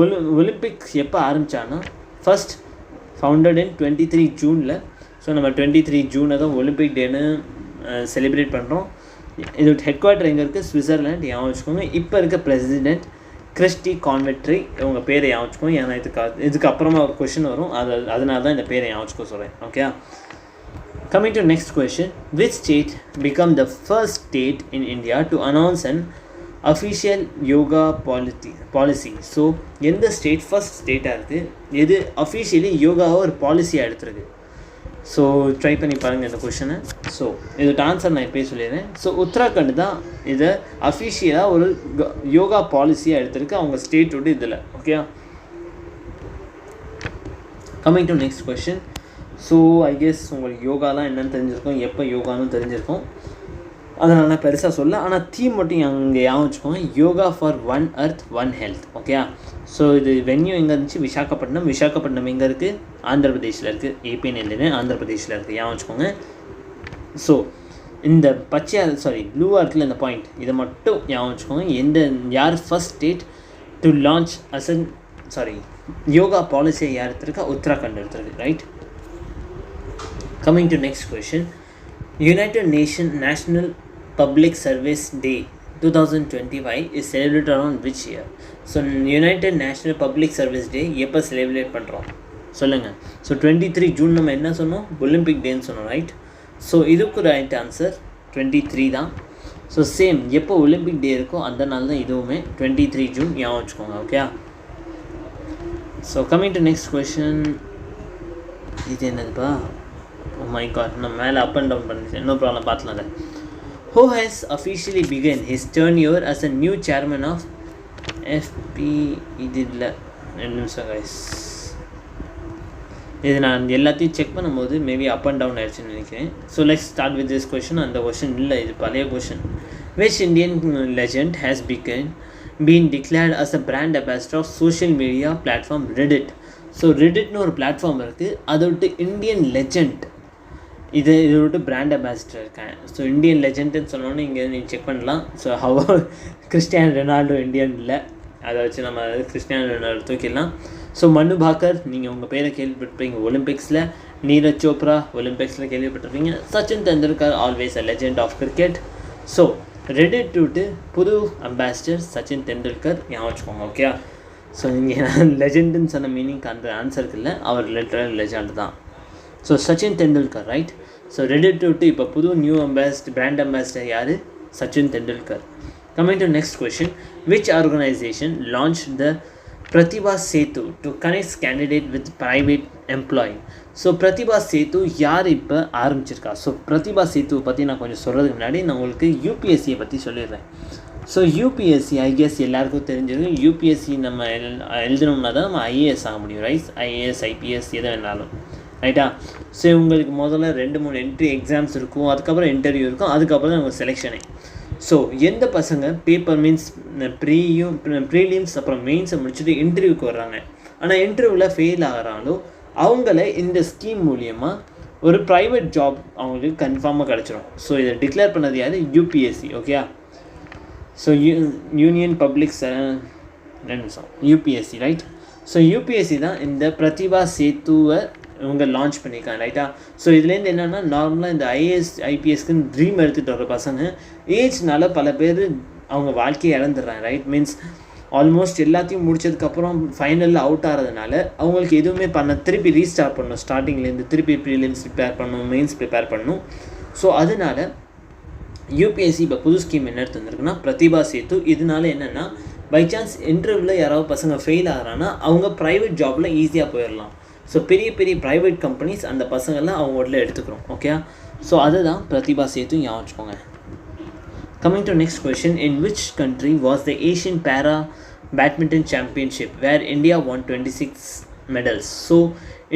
ஒலிம்பிக்ஸ் எப்போ ஆரம்பித்தான்னா ஃபர்ஸ்ட் ஃபவுண்டட் இன் 23 ஜூனில். ஸோ நம்ம 23 ஜூனை தான் ஒலிம்பிக் டேன்னு செலிப்ரேட் பண்ணுறோம். இதோட ஹெட் குவார்ட்டர் எங்கே இருக்குது? சுவிட்சர்லாண்ட். ஞாபகம் வச்சுக்கோங்க. இப்போ இருக்க பிரசிடெண்ட் கிறிஸ்டி கான்வென்ட்ரி, இவங்க பேரை ஞாபகம் வச்சுக்கோங்க. ஏன்னா இதுக்கு அப்புறமா ஒரு கொஷின் வரும், அதனால தான் இந்த பேரை ஞாபகம் வச்சுக்கோ சொல்கிறேன். Okay, coming to next question, which state become the first state in India to announce an official yoga policy? So எந்த ஸ்டேட் ஃபர்ஸ்ட் ஸ்டேட்டாக இருக்குது, எது அஃபிஷியலி யோகாவை ஒரு பாலிசியாக எடுத்துருக்கு? ஸோ ட்ரை பண்ணி பாருங்கள் இந்த கொஷனை. ஸோ இதோட ஆன்சர் நான் இப்போயே சொல்லிடுறேன். ஸோ உத்தராகண்ட் தான் இதை அஃபிஷியலாக ஒரு யோகா பாலிசியாக எடுத்திருக்கு அவங்க ஸ்டேட்டோட இதில். Okay, coming to next question. So I guess உங்களுக்கு யோகாலாம் என்னென்னு தெரிஞ்சிருக்கும், எப்போ யோகான்னு தெரிஞ்சிருக்கும், அதனால் நான் பெருசாக சொல்ல. ஆனால் தீம் மட்டும் அங்கே ஞாபகம் வச்சுக்கோங்க, yoga for one earth one health. Okay, so இது வென்யூ எங்கே இருந்துச்சு? விசாகப்பட்டினம் எங்கே இருக்குது? ஆந்திர பிரதேஷில் இருக்குது. ஏபின்னு இல்லைன்னு ஆந்திர பிரதேஷில் இருக்குது, ஞாபகம் வச்சுக்கோங்க. ஸோ இந்த ப்ளூவாக இருக்குல்ல இந்த பாயிண்ட், இதை மட்டும் ஞாபகம் வச்சுக்கோங்க. யார் first state to launch yoga பாலிசியை யார் எடுத்திருக்கா? உத்தராகண்ட் எடுத்திருக்கு, right? Coming to next question, united nation national public service day 2025 is celebrated around which year? So united national public service day எப்போ செலிப்ரேட் பண்ணுறோம் சொல்லுங்கள். ஸோ 23 ஜூன் நம்ம என்ன சொன்னோம்? ஒலிம்பிக் டேன்னு சொன்னோம், ரைட்? ஸோ இதுக்கு ரைட் ஆன்சர் 23 தான். ஸோ சேம் எப்போ ஒலிம்பிக் டே இருக்கோ அந்த நாள் தான் இதுவுமே 23 ஜூன், ஞாபகம் வச்சுக்கோங்க. Okay, so coming to next question. இது என்னதுப்பா? ஓ மை காட், நான் மேலே அப் அண்ட் டவுன் பண்ணிட்டேன். நோ ப்ராப்ளம், பார்த்துலாம். அதை who has officially begun his tenure as a new chairman of FP? இது இல்லை, 2 நிமிஷம் கைஸ், இது நான் எல்லாத்தையும் செக் பண்ணும்போது மேபி அப் அண்ட் டவுன் ஆயிடுச்சுன்னு நினைக்கிறேன். So let's start with this question. அந்த கொஷின் இல்லை, இது பழைய question. Which Indian legend has been declared as a brand ambassador of social media platform Reddit? So ரெடிட்னு ஒரு பிளாட்ஃபார்ம் இருக்குது, அதை விட்டு இந்தியன் லெஜண்ட் இதை விட்டு பிராண்ட் அம்பாசிடர் இருக்கேன். ஸோ இந்தியன் லெஜெண்டுன்னு சொன்னோன்னே இங்கே நீங்கள் செக் பண்ணலாம். ஸோ கிறிஸ்டியானோ ரொனால்டோ இந்தியன் இல்லை, அதை வச்சு நம்ம கிறிஸ்டியானோ ரொனால்டோ தூக்கிடலாம். ஸோ மனு பாக்கர், நீங்கள் உங்கள் பேரை கேள்விப்பட்டிருப்பீங்க ஒலிம்பிக்ஸில். நீரஜ் சோப்ரா ஒலிம்பிக்ஸில் கேள்விப்பட்டிருப்பீங்க. Sachin Tendulkar always a legend of cricket. So ரெடிட் விட்டு புது அம்பாசிடர் சச்சின் தெண்டுல்கர், ஞாபகம் வச்சுக்கோங்க. ஓகே, ஸோ நீங்கள் லெஜெண்டுன்னு சொன்ன மீனிங் அந்த ஆன்சருக்கு இல்லை, அவர் லிட்டரல் லெஜெண்ட் தான். So Sachin Tendulkar, right? So ரெடிட் விட்டு இப்போ புது நியூ பிராண்ட் அம்பாசிடர் யார்? Sachin Tendulkar. Coming to next question, which organization launched the Pratibha Setu to connect candidate with private employee? So Pratibha Setu யார் இப்போ ஆரம்பிச்சிருக்கா? ஸோ பிரதிபா சேத்து பற்றி நான் கொஞ்சம் சொல்கிறதுக்கு முன்னாடி நான் உங்களுக்கு யூபிஎஸ்சியை பற்றி சொல்லிடுறேன். ஸோ யூபிஎஸ்சி ஐகெஸ் எல்லாருக்கும் தெரிஞ்சிருக்கும். யூபிஎஸ்சி நம்ம எழுதணும்னா தான் நம்ம ஐஏஎஸ் ஆக முடியும், ரைட்? ஐஏஎஸ் ஐபிஎஸ் எதை வேணாலும், ரைட்டா? ஸோ உங்களுக்கு முதல்ல 2-3 என்ட்ரி எக்ஸாம்ஸ் இருக்கும், அதுக்கப்புறம் இன்டர்வியூ இருக்கும், அதுக்கப்புறம் தான் உங்களுக்கு செலெக்ஷனே. ஸோ எந்த பசங்க பேப்பர் மீன்ஸ் ப்ரீலிம்ஸ் அப்புறம் மெயின்ஸை முடிச்சுட்டு இன்டர்வியூக்கு வர்றாங்க, ஆனால் இன்டர்வியூவில் ஃபெயில் ஆகிறாங்களோ அவங்கள இந்த ஸ்கீம் மூலியமாக ஒரு ப்ரைவேட் ஜாப் அவங்களுக்கு கன்ஃபார்மாக கிடச்சிரும். ஸோ இதை டிக்ளேர் பண்ணது யார்? UPSC. Okay, so union public UPSC, right? So UPSC தான் இந்த பிரதிபா சேத்துவை இவங்க லான்ச் பண்ணியிருக்காங்க, ரைட்டா? ஸோ இதுலேருந்து என்னென்னா, நார்மலாக இந்த ஐஏஎஸ் ஐபிஎஸ்க்குன்னு ட்ரீம் எடுத்துகிட்டு வர பசங்க ஏஜ்னால பல பேர் அவங்க வாழ்க்கையை இழந்துடுறாங்க, ரைட்? மீன்ஸ் ஆல்மோஸ்ட் எல்லாத்தையும் முடிச்சதுக்கப்புறம் ஃபைனலில் அவுட் ஆகிறதுனால அவங்களுக்கு எதுவுமே திருப்பி ரீஸ்டார்ட் பண்ணணும், ஸ்டார்டிங்லேருந்து திருப்பி ப்ரீலிம்ஸ் ப்ரிப்பேர் பண்ணணும், மெயின்ஸ் ப்ரிப்பேர் பண்ணணும். ஸோ அதனால் யூபிஎஸ்சி இப்போ புது ஸ்கீம் என்ன எடுத்து வந்திருக்குன்னா பிரதிபா சேத்து. இதனால என்னென்னா, பை சான்ஸ் இன்டர்வியூவில் யாராவது பசங்க ஃபெயில் ஆகிறாங்கன்னா அவங்க ப்ரைவேட் ஜாபில் ஈஸியாக போயிடலாம். ஸோ பெரிய பெரிய ப்ரைவேட் கம்பெனிஸ் அந்த பசங்கள்லாம் அவங்களோட எடுத்துக்கிறோம், ஓகே? ஸோ அதுதான் பிரதிபா சேத்து, ஞாபகம் வச்சுக்கோங்க. Coming to next question, in which country was the Asian Para Badminton Championship where India won 26 medals? So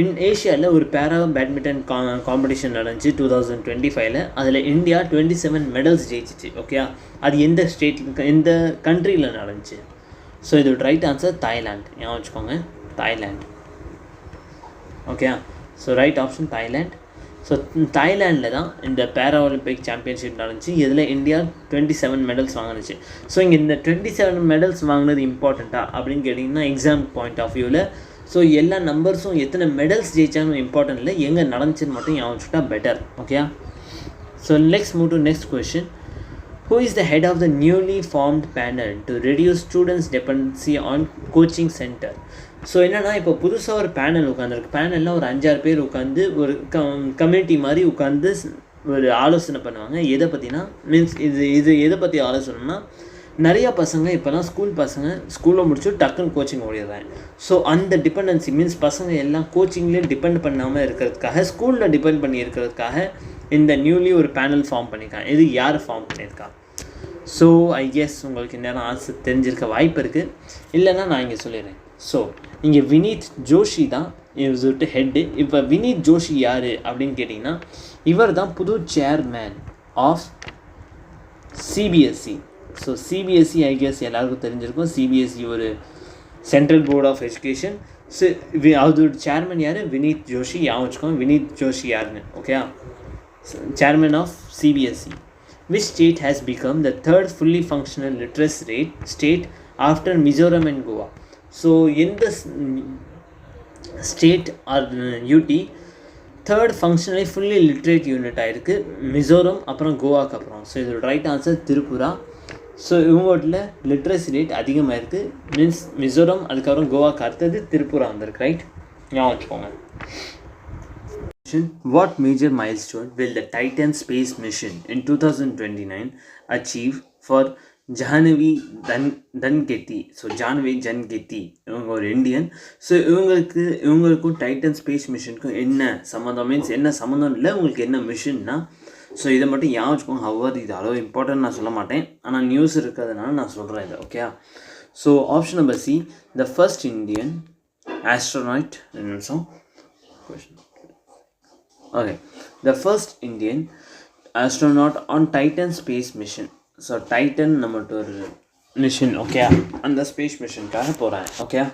in Asia ஒரு பேரா பேட்மிண்டன் காம்படிஷன் நடந்துச்சு 2025. அதில் இந்தியா 27 மெடல்ஸ் ஜெயிச்சிச்சு, ஓகே? அது எந்த ஸ்டேட்டில், எந்த கண்ட்ரியில் நடந்துச்சு? ஸோ இது ரைட் ஆன்சர் தாய்லாண்ட், ஞாபகம் வச்சுக்கோங்க, Thailand, okay? So right option Thailand. So தாய்லாண்டில் தான் இந்த பேரா ஒலிம்பிக் சாம்பியன்ஷிப் நடந்துச்சு. இதில் இந்தியா 27 மெடல்ஸ் வாங்கினுச்சு. ஸோ இங்கே இந்த 27 மெடல்ஸ் வாங்கினது இம்பார்ட்டண்ட்டா அப்படின்னு கேட்டிங்கன்னா, எக்ஸாம் பாயிண்ட் ஆஃப் வியூவில் ஸோ எல்லா நம்பர்ஸும் எத்தனை மெடல்ஸ் ஜெயிச்சாலும் இம்பார்ட்டன்ட் இல்லை, எங்கே நடந்துச்சுன்னு மட்டும் ஞாபகம் வச்சுட்டா better, okay? So next move to next question. Who is the head of the newly formed panel to reduce students' dependency on coaching center? So என்னென்னா, இப்போ புதுசாக ஒரு பேனல் உட்காந்துருக்கு. பேனலில் ஒரு 5-6 பேர் உட்காந்து ஒரு கம்யூனிட்டி மாதிரி உட்காந்து ஒரு ஆலோசனை பண்ணுவாங்க. எதை பற்றினா, மீன்ஸ் இது எதை பற்றி ஆலோசனைனா, நிறையா பசங்க இப்போலாம் ஸ்கூல் பசங்க ஸ்கூலில் முடிச்சு டக்குன்னு கோச்சிங் ஓடிடுறாங்க. ஸோ அந்த டிபெண்டன்சி மீன்ஸ் பசங்க எல்லாம் கோச்சிங்லேயே டிபெண்ட் பண்ணாமல் இருக்கிறதுக்காக, ஸ்கூலில் டிபெண்ட் பண்ணி இருக்கிறதுக்காக இந்த நியூலி ஒரு பேனல் ஃபார்ம் பண்ணியிருக்காங்க. இது யார் ஃபார்ம் பண்ணியிருக்கா? ஸோ ஐ கெஸ் உங்களுக்கு நேரம் ஆன்சர் தெரிஞ்சிருக்க வாய்ப்பு இருக்குது, இல்லைன்னா நான் இங்கே சொல்லிடுறேன். ஸோ இங்கே வினீத் ஜோஷி தான் விட்டு ஹெட்டு. இப்போ வினீத் ஜோஷி யார் அப்படின்னு கேட்டிங்கன்னா, இவர் தான் புது chairman of CBSE. So CBSE I guess எல்லாருக்கும் தெரிஞ்சிருக்கும். சிபிஎஸ்சி ஒரு central board of education. So அதோட சேர்மன் யார்? வினீத் ஜோஷி, ஞாபகம் வச்சுக்கோங்க வினீத் ஜோஷி யாருன்னு, okay? Chairman of CBSE. Which state has become the third fully functional literacy rate state after Mizoram and Goa? So in the state or UT third functionally fully literate unit ஆயிருக்கு மிசோரம் அப்புறம் கோவாக்கு அப்புறம். So இதோட right answer Tripura. So இவங்களோட literacy rate அதிகமாக இருக்குது. Means Mizoram, அதுக்கப்புறம் கோவாக்கு அடுத்தது திரிபுரா வந்திருக்கு, ரைட்? ஞாபகம் வச்சுக்கோங்க. What major milestone will the Titan space mission in 2029 achieve for Jahnavi Dhankethi? So Jahnavi Dangeti இவங்க ஒரு இந்தியன். ஸோ இவங்களுக்கும் டைட்டன் ஸ்பேஸ் மிஷனுக்கும் என்ன சம்மந்தம்? மீன்ஸ் என்ன சம்மந்தம் இல்லை, உங்களுக்கு என்ன மிஷன்னா, ஸோ இதை மட்டும் ஞாபகம் வச்சுக்கோங்க. ஹவர் இது அளவு இம்பார்ட்டன்ட் நான் சொல்ல மாட்டேன், ஆனால் நியூஸ் இருக்கிறதுனால நான் சொல்கிறேன் இதை, okay? So option number C, the first Indian astronaut. நிமிஷம் question. Okay, the first Indian astronaut on Titan space mission. So Titan நம்மட்டு ஒரு மிஷன், ஓகே? அந்த ஸ்பேஸ் மிஷனுக்காக போகிறேன், ஓகே?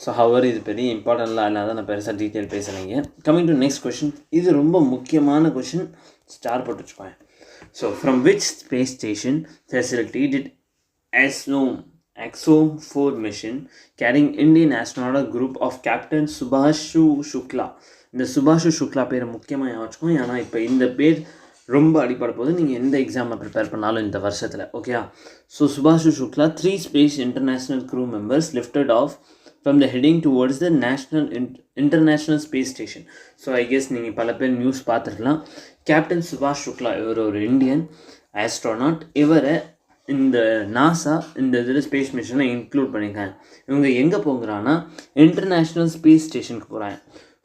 ஸோ ஹவர் இது பெரிய இம்பார்ட்டன்ட்லாம் இல்லாத நான் பெருசாக டீட்டெயில் பேசுகிறீங்க. Coming to next question. இது ரொம்ப முக்கியமான கொஷின், ஸ்டார் போட்டு வச்சுக்கோங்க. So from which space station facility did Axom 4 mission carrying Indian astronaut group of Captain Subhashu Shukla. இந்த சுபாஷு சுக்லா பேரை முக்கியமாக ஞாபகம், ஏன்னா இப்போ இந்த பேர் ரொம்ப அடிப்படை போது நீங்கள் எந்த எக்ஸாமை ப்ரிப்பேர் பண்ணாலும் இந்த வருஷத்தில், okay? So Shubhanshu Shukla 3 space international crew members lifted off from the heading towards the international space station. So I guess நீங்கள் பல பேர் நியூஸ் பார்த்துருக்கலாம். கேப்டன் சுபாஷ் சுக்லா இவர் ஒரு இந்தியன். ஆஸ்ட்ரோனாட். இவரை இந்த நாசா இந்த இதில் ஸ்பேஸ் மிஷனை இன்க்ளூட் பண்ணியிருக்காங்க. இவங்க எங்கே போகிறான்னா இன்டர்நேஷ்னல் ஸ்பேஸ் ஸ்டேஷனுக்கு போகிறாங்க.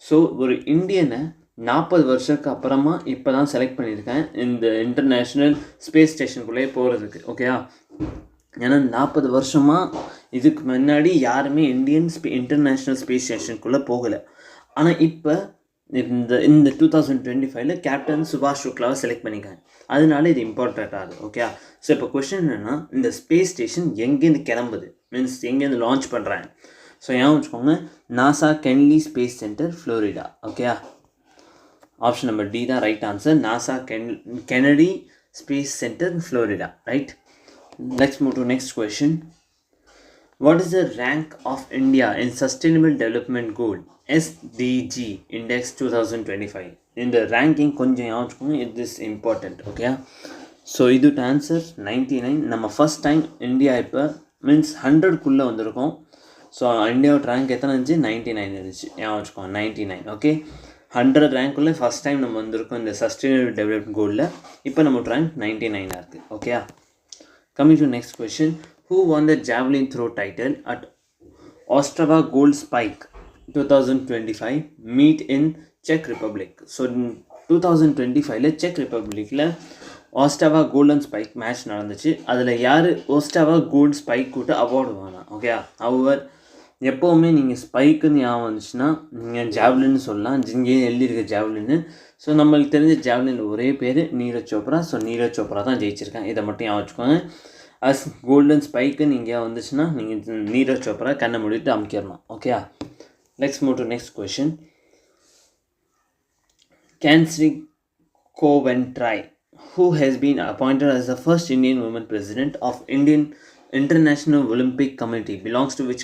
ஸோ ஒரு இந்தியனை 40 வருஷத்துக்கு அப்புறமா இப்போ தான் செலக்ட் பண்ணியிருக்கேன் இந்த இன்டர்நேஷ்னல் ஸ்பேஸ் ஸ்டேஷனுக்குள்ளேயே போகிறதுக்கு. ஓகேயா, ஏன்னா 40 வருஷமாக இதுக்கு முன்னாடி யாருமே இன்டர்நேஷ்னல் ஸ்பேஸ் ஸ்டேஷனுக்குள்ளே போகலை. ஆனால் இப்போ இந்த 2025 கேப்டன் சுபாஷ் சுக்லாவை செலக்ட் பண்ணிக்காங்க. அதனால இது இம்பார்ட்டண்ட் ஆகுது. ஓகே, ஸோ இப்போ கொஸ்டின் என்னென்னா இந்த ஸ்பேஸ் ஸ்டேஷன் எங்கேருந்து கிளம்புது, மீன்ஸ் எங்கேருந்து லான்ச் பண்ணுறாங்க. ஸோ ஏன் வச்சுக்கோங்க, NASA Kennedy space centre Florida. Okay, option number D தான் right answer. NASA Kennedy space centre Florida. Right. Let's move to next question. What is the rank of India in Sustainable Development Goal SDG Index 2025? இந்த ranking கொஞ்சம் யோசிச்சுக்கோங்க, it is important. Okay, so இது answer 99. நம்ம first time India இப்போ means 100க்குள்ளே வந்திருக்கோம். ஸோ இந்தியாவோட ரேங்க் எத்தனை இருந்துச்சு? 99 இருந்துச்சு. யோசிச்சுக்கோங்க 99. ஓகே, 100 ரேங்க்குள்ளே ஃபஸ்ட் டைம் நம்ம வந்திருக்கோம் இந்த சஸ்டைனபிள் டெவலப்மெண்ட் கோலில். இப்போ நம்ம ரேங்க் 99 இருக்குது. Okay, coming to next question. Who won the javelin throw title at Ostrava Gold Spike 2025 meet in Czech Republic? So in 2025 Czech Republicல Ostrava Golden Spike match நடந்துச்சு. அதில் யார் Ostrava Gold Spike கூட்ட award வாங்கினா? Okay, அவர் எப்போவுமே நீங்கள் ஸ்பைக்குன்னு ஞாபகம் வந்துச்சுன்னா நீங்கள் ஜாவ்லின்னு சொல்லலாம். இங்கே எழுதியிருக்க ஜாவ்லின்னு. ஸோ நம்மளுக்கு தெரிஞ்ச ஜாவ்லின் ஒரே பேர் நீரஜ் சோப்ரா. ஸோ நீரஜ் சோப்ரா தான் ஜெயிச்சிருக்கேன். இதை மட்டும் ஞாபகம் வச்சுக்கோங்க. அஸ் கோல்டன் ஸ்பைக்குன்னு இங்கே வந்துச்சுன்னா நீங்கள் நீரஜ் சோப்ரா கண்ணை மூடிட்டு அமுக்கிடணும். Okay, let's move to next question. Kirsty Coventry, who has been appointed as the first Indian woman president of International Olympic Committee belongs to which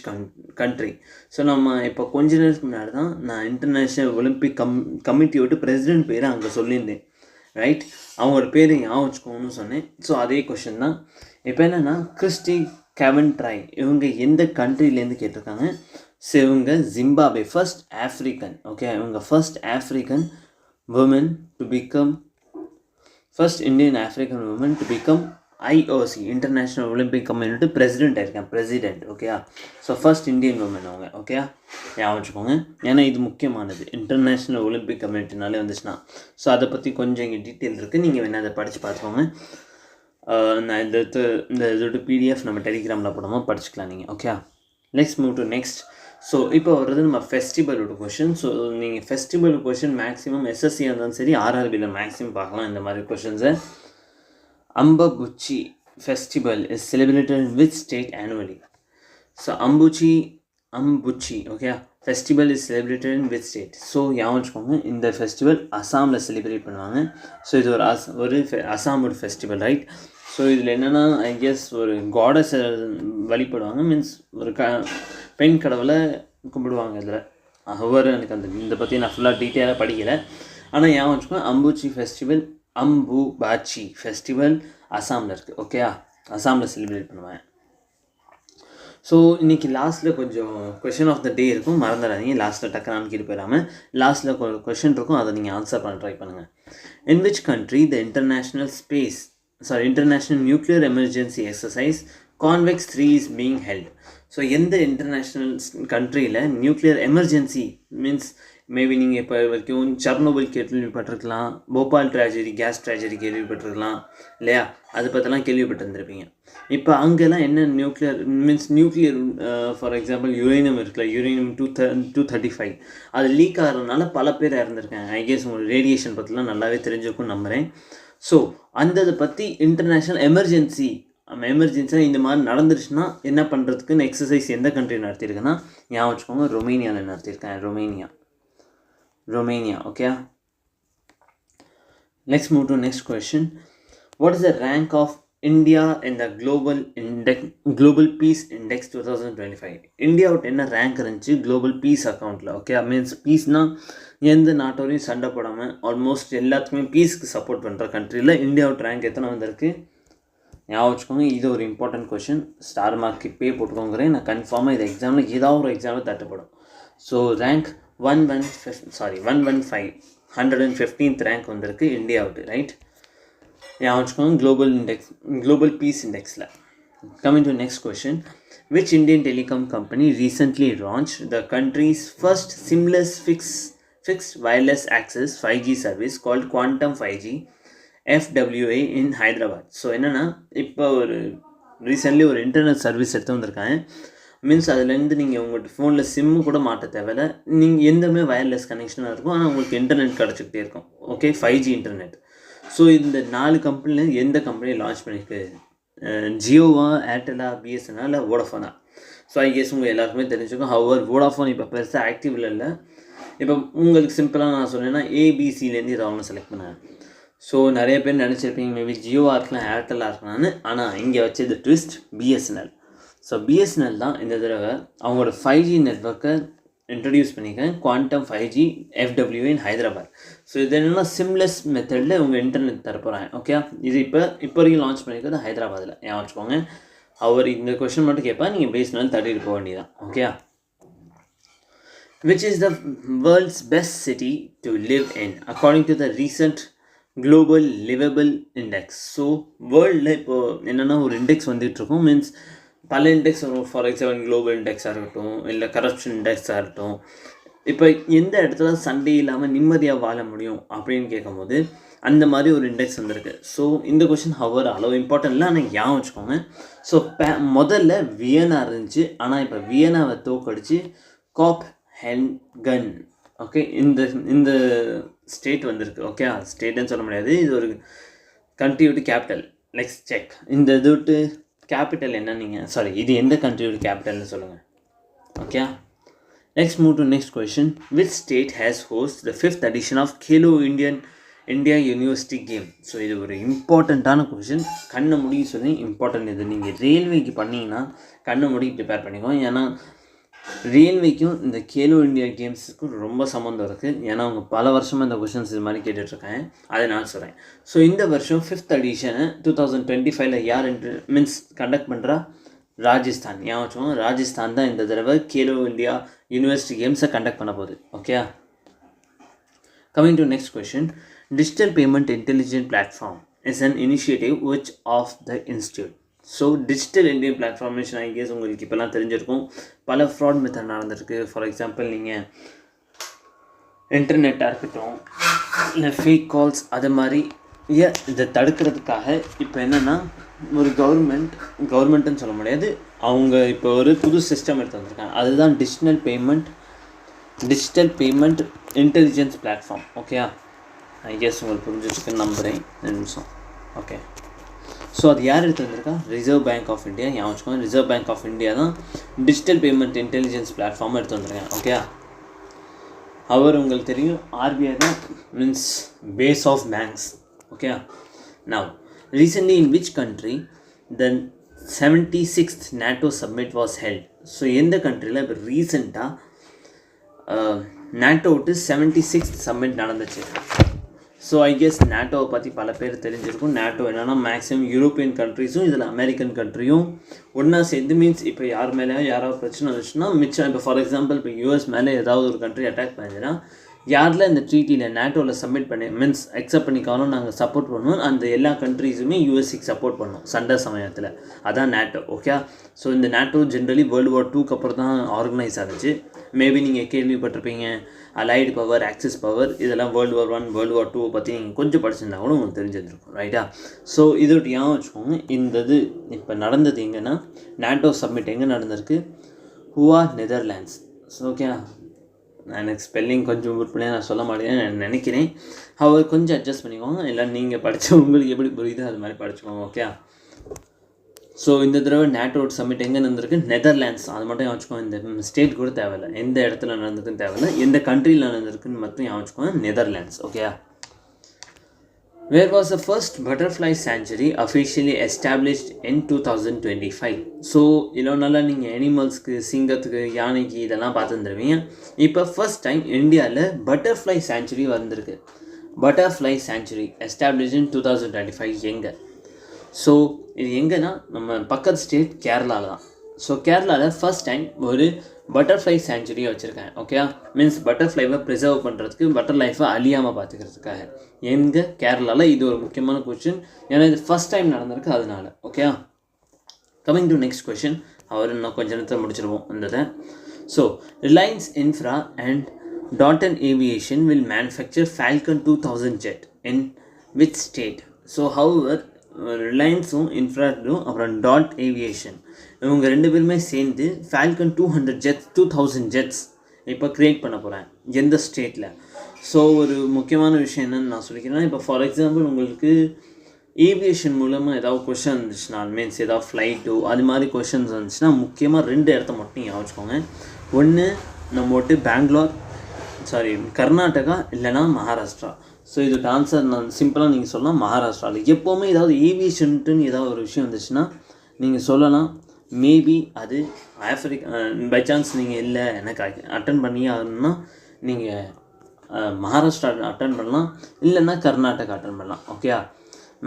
country? So நம்ம இப்போ கொஞ்ச நேரத்துக்கு முன்னாடி தான் நான் இன்டர்நேஷ்னல் ஒலிம்பிக் கமிட்டியோட பிரசிடென்ட் பேரை அங்கே சொல்லியிருந்தேன். ரைட், அவங்களோட பேர் ஞாபகம் வச்சுக்கோன்னு சொன்னேன். ஸோ அதே கொஷின் தான். இப்போ என்னென்னா கிறிஸ்டி கோவென்ட்ரை இவங்க எந்த கண்ட்ரிலேருந்து கேட்டிருக்காங்க? ஸோ இவங்க ஜிம்பாப்வே ஃபர்ஸ்ட் ஆஃப்ரிக்கன். ஓகே, இவங்க first African women to become first Indian African woman to become IOC International Olympic Committee president ஆயிருக்கேன். பிரசிடென்ட். ஓகேயா, ஸோ ஃபர்ஸ்ட் இந்தியன் உமன் அவங்க. ஓகேயா, ஞாபகம் வச்சுக்கோங்க, ஏன்னா இது முக்கியமானது. இன்டர்நேஷ்னல் ஒலிம்பிக் கமிட்டினாலே வந்துச்சுன்னா. ஸோ அதை பற்றி கொஞ்சம் இங்கே டீட்டெயில் இருக்குது, நீங்கள் வேணால் அதை படித்து பார்த்துக்கோங்க. நான் இந்த இதோட பிடிஎஃப் நம்ம டெலிகிராமில் போடாமல் படிச்சுக்கலாம் நீங்கள். Okay, next move to next. So இப்போ வர்றது நம்ம ஃபெஸ்டிவலோட கொஷின். ஸோ நீங்கள் ஃபெஸ்டிவல் கொஷின் மேக்ஸிமம் எஸ்எஸ்சியாக இருந்தாலும் சரி ஆர்ஆர்பியில் மேக்ஸிமம் பார்க்கலாம் இந்த மாதிரி கொஷின்ஸை. Ambubachi festival is celebrated in which state annually? So Ambubachi okay festival is celebrated in which state? So ஞாபகம் வச்சுக்கோங்க, இந்த ஃபெஸ்டிவல் அசாமில் செலிப்ரேட் பண்ணுவாங்க. ஸோ இது ஒரு அசாமோட ஃபெஸ்டிவல். ரைட். ஸோ இதில் என்னென்னா ஐ கெஸ் ஒரு காடஸை வழிபடுவாங்க, மீன்ஸ் ஒரு பெண் கடவுளை கும்பிடுவாங்க. இதில் அவர் எனக்கு இந்த பற்றி நான் ஃபுல்லாக டீட்டெயிலாக படிக்கலை. ஆனால் ஞாபகம் வச்சுக்கோங்க, அம்புச்சி ஃபெஸ்டிவல், அம்புபாச்சி ஃபெஸ்டிவல் அசாமில் இருக்குது. ஓகே, அசாமில் செலிப்ரேட் பண்ணுவேன். ஸோ இன்றைக்கி லாஸ்ட்டில் கொஞ்சம் கொஷின் ஆஃப் த டே இருக்கும், மறந்துடாதீங்க. லாஸ்ட்டில் டக்குன்னு அனுப்பிட்டு போயிடாமல் லாஸ்ட்டில் கொஷின் இருக்கும், அதை நீங்கள் ஆன்சர் பண்ண ட்ரை பண்ணுங்கள். In which country the international nuclear emergency exercise convex 3 is being held? So எந்த இன்டர்நேஷ்னல் கண்ட்ரியில் நியூக்ளியர் எமர்ஜென்சி மீன்ஸ் மேபி நீங்கள் இப்போ வரைக்கும் சர்னோபில் கேள்விப்பட்டிருக்கலாம், போபால் ட்ராஜடி கேஸ் ட்ராஜடி கேள்விப்பட்டிருக்கலாம் இல்லையா? அதை பற்றிலாம் கேள்விப்பட்டிருந்துருப்பீங்க. இப்போ அங்கெல்லாம் என்ன நியூக்ளியர் ஃபார் எக்ஸாம்பிள் யுரேனியம் இருக்குல்ல, யுரேனியம் 235 அது லீக் ஆகிறதுனால பல பேர் இறந்துருக்காங்க. ஐ கெஸ் உங்களுக்கு ரேடியேஷன் பற்றிலாம் நல்லாவே தெரிஞ்சுக்கும்னு நம்புகிறேன். ஸோ அந்த இதை பற்றி இன்டர்நேஷ்னல் எமர்ஜென்சியாக இந்த மாதிரி நடந்துருச்சுன்னா என்ன பண்ணுறதுக்குன்னு எக்ஸசைஸ் எந்த கண்ட்ரி நடத்தியிருக்கேன்னா ஞாபகம் வச்சுக்கோங்க, ரொமேனியாவில் நடத்தியிருக்கேன். Romania. Okay, next move to next question. What is the rank of India in the global peace index 2025? இந்தியாவோட என்ன ரேங்க் இருந்துச்சு குளோபல் பீஸ் அக்கௌண்ட்டில்? ஓகே, மீன்ஸ் பீஸ்னால் எந்த நாட்டோடையும் சண்டை போடாமல் ஆல்மோஸ்ட் எல்லாத்துக்குமே பீஸ்க்கு சப்போர்ட் பண்ணுற கண்ட்ரியில் இந்தியாவோட ரேங்க் எத்தனை வந்திருக்கு ஞாபகம் வச்சுக்கோங்க. இது ஒரு இம்பார்ட்டன்ட் கொஷின். ஸ்டார் மார்க் இப்போயே போட்டுக்கோங்கிறேன், நான் கன்ஃபார்மாக இது எக்ஸாமில் ஏதாவது ஒரு எக்ஸாமில் தட்டுப்படும். ஸோ ரேங்க் 115th ரேங்க் வந்திருக்கு இந்தியாவுக்கு. ரைட். ஞாபகம் வச்சுக்கோங்க குளோபல் பீஸ் இண்டெக்ஸில். Coming to next question, which Indian telecom company recently launched the country's first seamless fixed wireless access 5G service called Quantum 5G FWA in Hyderabad? So என்னென்னா இப்போ recently ஒரு internet service எடுத்து வந்திருக்காங்க. Means அதுலேருந்து நீங்கள் உங்கள்கிட்ட ஃபோனில் சிம்மு கூட மாட்ட தேவையில்லை, நீங்கள் எந்தமே வயர்லெஸ் கனெக்ஷனாக இருக்கும், ஆனால் உங்களுக்கு இன்டர்நெட் கிடச்சிக்கிட்டே இருக்கும். Okay, 5G internet. ஸோ இந்த 4 கம்பெனியில் எந்த கம்பெனி லான்ச் பண்ணியிருக்கு? ஜியோவா, ஏர்டெல்லா, பிஎஸ்என்ஆ, இல்லை வோடாஃபோனா? ஸோ ஐ கெஸ் உங்கள் எல்லாருக்குமே தெரிஞ்சுக்கும். ஹவர் வோடாஃபோன் இப்போ பெருசாக ஆக்டிவில் இல்லை. இப்போ உங்களுக்கு சிம்பிளாக நான் சொன்னேன்னா ஏபிசிலேருந்து இதை அவங்க செலக்ட் பண்ணாங்க. ஸோ நிறைய பேர் நினச்சிருப்பீங்க மேபி ஜியோவாக இருக்கலாம், ஏர்டெல்லாக இருக்கலாம்னு. ஆனால் இங்கே வச்சது ட்விஸ்ட் பிஎஸ்என்எல். ஸோ பிஎஸ்என்எல் தான் இந்த தடவை அவங்களோட 5G நெட்ஒர்க்கை இன்ட்ரடியூஸ் பண்ணியிருக்கேன், குவாண்டம் 5G FWA இன் ஹைதராபாத். ஸோ இது என்னென்னா சிம்லெஸ் மெத்தடில் உங்கள் இன்டர்நெட் தரப்போகிறாங்க. ஓகே, இது இப்போ வரைக்கும் லான்ச் பண்ணியிருக்கிறது ஹைதராபாத்தில். ஏன் வச்சுக்கோங்க, அவர் இந்த கொஷின் மட்டும் கேட்பா, நீங்கள் பேசினாலும் தட்டிட்டு போக வேண்டியதான். Okay, which is the world's best city to live in according to the recent global livable index? So வேர்ல்டில் இப்போது என்னென்னா ஒரு இண்டெக்ஸ் வந்துகிட்ருக்கோம். மீன்ஸ் பல இண்டெக்ஸ் வரும். ஃபார் எக்ஸாம்பிள் குளோபல் இண்டெக்ஸாக இருக்கட்டும், இல்லை கரப்ஷன் இண்டெக்ஸாக இருக்கட்டும். இப்போ எந்த இடத்துல சண்டே இல்லாமல் நிம்மதியாக வாழ முடியும் அப்படின்னு கேட்கும்போது அந்த மாதிரி ஒரு இண்டெக்ஸ் வந்திருக்கு. ஸோ இந்த கொஷின் ஹவர் அளவு இம்பார்ட்டன்ட் இல்லை, ஆனால் ஞாபகம் வச்சுக்கோங்க. ஸோ முதல்ல வியனா இருந்துச்சு, ஆனால் இப்போ வியனாவை தோக்கடிச்சு காப் ஹென்கன், ஓகே, இந்த ஸ்டேட் வந்திருக்கு. ஓகே, ஸ்டேட்டுன்னு சொல்ல முடியாது, இது ஒரு கண்ட்ரியோட கேபிட்டல். நெக்ஸ்ட் செக், இந்த இது விட்டு கேபிட்டல் என்ன, நீங்கள் இது எந்த கண்ட்ரியோட கேபிட்டல்னு சொல்லுங்கள். Okay, next move to next question. Which state has host the 5th edition of Khelo India university game? So இது ஒரு இம்பார்ட்டண்ட்டான கொஷின். கண்ணை முடிய சொல்லி இம்பார்ட்டன்ட். இது நீங்கள் ரயில்வேக்கு பண்ணிங்கன்னா கண்ணை முடி ப்ரிப்பேர் பண்ணிக்கோங்க. ஏன்னா ரயில்வேக்கும் இந்த கேலோ இந்தியா கேம்ஸுக்கும் ரொம்ப சம்மந்தம் இருக்குது. ஏன்னா அவங்க பல வருஷமாக இந்த கொஷின்ஸ் இது மாதிரி கேட்டுட்ருக்காங்க, அதை நான் சொல்கிறேன். ஸோ இந்த வருஷம் 5th edition 2025 யார் மீன்ஸ் கண்டக்ட் பண்ணுறா? ராஜஸ்தான். ஏன் வச்சோம், ராஜஸ்தான் தான் இந்த தடவை கேலோ இந்தியா யூனிவர்சிட்டி கேம்ஸை கண்டக்ட் பண்ண போகுது. Okay, coming to next question. Digital payment intelligent platform is an initiative which of the institute? So digital Indian பிளாட்ஃபார்மேஷன் ஐ கெஸ் உங்களுக்கு இப்போல்லாம் தெரிஞ்சிருக்கும். பல ஃப்ராட் மெத்தட் நடந்திருக்கு. ஃபார் எக்ஸாம்பிள் நீங்கள் இன்டர்நெட்டாக இருக்கட்டும், இல்லை ஃபேக் கால்ஸ், அது மாதிரி இதை தடுக்கிறதுக்காக இப்போ என்னென்னா ஒரு கவர்மெண்ட்டுன்னு சொல்ல முடியாது, அவங்க இப்போ ஒரு புது சிஸ்டம் எடுத்து வந்திருக்காங்க. அதுதான் டிஜிட்டல் பேமெண்ட் இன்டெலிஜென்ஸ் பிளாட்ஃபார்ம். ஓகேயா, ஐ கெஸ் உங்களுக்கு புரிஞ்சிருக்குன்னு நம்புகிறேன். 2 நிமிஷம். ஓகே, ஸோ அது யார் எடுத்து வந்திருக்கா? Reserve bank of India. ஞாபகம் வச்சுக்கோங்க, ரிசர்வ் பேங்க் ஆஃப் இந்தியா தான் டிஜிட்டல் பேமெண்ட் இன்டெலிஜென்ஸ் பிளாட்ஃபார்ம் எடுத்து வந்திருக்காங்க. ஓகே, அவர் உங்களுக்கு தெரியும் RBI தான் means base of banks. Okay, now recently in which country the 76th NATO summit was held? So எந்த கண்ட்ரியில் இப்போ ரீசெண்டாக நாட்டோட்டு 76th சம்மிட் நடந்துச்சு. ஸோ ஐ கெஸ் நாட்டோவை பற்றி பல பேர் தெரிஞ்சிருக்கும். நாட்டோ என்னென்னா மேக்ஸிமம் யூரோப்பியன் கண்ட்ரிஸும் இதில் அமெரிக்கன் கண்ட்ரியும் ஒன்றா சேர்ந்து, மீன்ஸ் இப்போ யார் மேலேயும் யாராவது பிரச்சனை வந்துச்சுன்னா மிச்சம், இப்போ ஃபார் எக்ஸாம்பிள் இப்போ US மேலே ஏதாவது ஒரு கண்ட்ரி அட்டாக் பண்ணிச்சுன்னா யாரில் இந்த ட்ரீட்டியில் நாட்டோவில் சப்மிட் பண்ணி மீன்ஸ் அக்செப்ட் பண்ணிக்காலும் நாங்கள் சப்போர்ட் பண்ணுவோம், அந்த எல்லா கண்ட்ரீஸுமே USக்கு சப்போர்ட் பண்ணோம் சண்டை சமயத்தில். அதான் நாட்டோ. ஓகே, ஸோ இந்த NATO generally World War II அப்புறம் தான் ஆர்கனைஸ் ஆகிச்சு. மேபி நீங்கள் கேள்விப்பட்டிருப்பீங்க அலைடு பவர், ஆக்சிஸ் பவர், இதெல்லாம் World War I, World War II பற்றி நீங்கள் கொஞ்சம் படிச்சிருந்தா கூட உங்களுக்கு தெரிஞ்சிருக்கும், ரைட்டா? ஸோ இதோட ஞாபகம் வச்சுக்கோங்க. இந்த இது இப்போ நடந்தது எங்கன்னா நாட்டோ சப்மிட் எங்கே நடந்திருக்கு? Hua, Netherlands. ஸோ ஓகே, எனக்கு ஸ்பெல்லிங் கொஞ்சம் உருப்படியாக நான் சொல்ல மாட்டேன்னு நான் நினைக்கிறேன். அவர் கொஞ்சம் அட்ஜஸ்ட் பண்ணிக்கோங்க, இல்லை நீங்கள் படித்த உங்களுக்கு எப்படி புரியுதோ அது மாதிரி படிச்சுக்கோங்க. ஓகே, ஸோ இந்த தடவை நாட்டோ சம்மிட் எங்கே நடந்திருக்கு? நெதர்லாண்ட்ஸ். அது மட்டும் யோசிச்சுக்கோங்க. இந்த ஸ்டேட் கூட தேவையில்லை, எந்த இடத்துல நடந்திருக்குன்னு தேவையில்லை, எந்த கண்ட்ரியில் நடந்திருக்குன்னு மட்டும் யோசிச்சுக்கோங்க. Netherlands. Okay, Where was the first butterfly sanctuary officially established in 2025? So இதனால நீங்கள் அனிமல்ஸ்க்கு, சிங்கத்துக்கு, யானைக்கு இதெல்லாம் பார்த்துருந்துருவீங்க. இப்போ ஃபர்ஸ்ட் டைம் இந்தியாவில் பட்டர்ஃப்ளை சாங்சுரி வந்திருக்கு. பட்டர்ஃப்ளை சாங்சுரி எஸ்டாப்ளிஷ் இன் 2025. எங்கே? ஸோ இது எங்கன்னா நம்ம பக்கத்து ஸ்டேட் கேரளாவில் தான். ஸோ கேரளாவில் ஃபர்ஸ்ட் டைம் ஒரு பட்டர்ஃப்ளை சேஞ்சுரியை வச்சுருக்கேன். ஓகே, மீன்ஸ் பட்டர்ஃப்ளைவை ப்ரிசர்வ் பண்ணுறதுக்கு, பட்டர்ஃப்ளைவை அழியாமல் பார்த்துக்கிறதுக்காக. எங்கே கேரளாவில் இது ஒரு முக்கியமான கொஸ்டின், ஏன்னா இது ஃபஸ்ட் டைம் நடந்திருக்கு அதனால. Okay, coming to next question. அவர் இன்னும் கொஞ்சம் நேரத்தில் முடிச்சிருவோம் இந்த. ஸோ ரிலையன்ஸ் இன்ஃப்ரா அண்ட் டாட்டன் aviation will manufacture Falcon 2000 jet in which state? So our ரிலையன்ஸும் இன்ஃப்ராடும் அப்புறம் டாட் ஏவியேஷன் இவங்க ரெண்டு பேருமே சேர்ந்து ஃபால்கன் 2000 ஜெட்ஸ் இப்போ க்ரியேட் பண்ண போகிறேன். எந்த ஸ்டேட்டில்? ஸோ ஒரு முக்கியமான விஷயம் என்னென்னு நான் சொல்லிக்கிறேன்னா, இப்போ ஃபார் எக்ஸாம்பிள் உங்களுக்கு ஏவியேஷன் மூலமாக ஏதாவது கொஷின் இருந்துச்சுன்னா, மீன்ஸ் ஏதாவது ஃப்ளைட்டோ அது மாதிரி கொஷின்ஸ் வந்துச்சுன்னா முக்கியமாக 2 இடத்த மட்டும் ஞாபகம் வச்சுக்கோங்க. ஒன்று நம்ம கர்நாடகா இல்லைனா மகாராஷ்டிரா. ஸோ இது ஆன்சர் நான் சிம்பிளாக நீங்கள் சொல்லலாம் மகாராஷ்டிராவில். எப்போவுமே ஏதாவது ஏவியேஷன்ட்டுன்னு ஏதாவது ஒரு விஷயம் வந்துச்சுன்னா நீங்கள் சொல்லலாம். மேபி அது பை சான்ஸ் நீங்கள் இல்லை எனக்கு அட்டன் பண்ணி ஆகணும்னா நீங்கள் மகாராஷ்டிரா அட்டன் பண்ணலாம், இல்லைன்னா கர்நாடகா அட்டன் பண்ணலாம். ஓகே,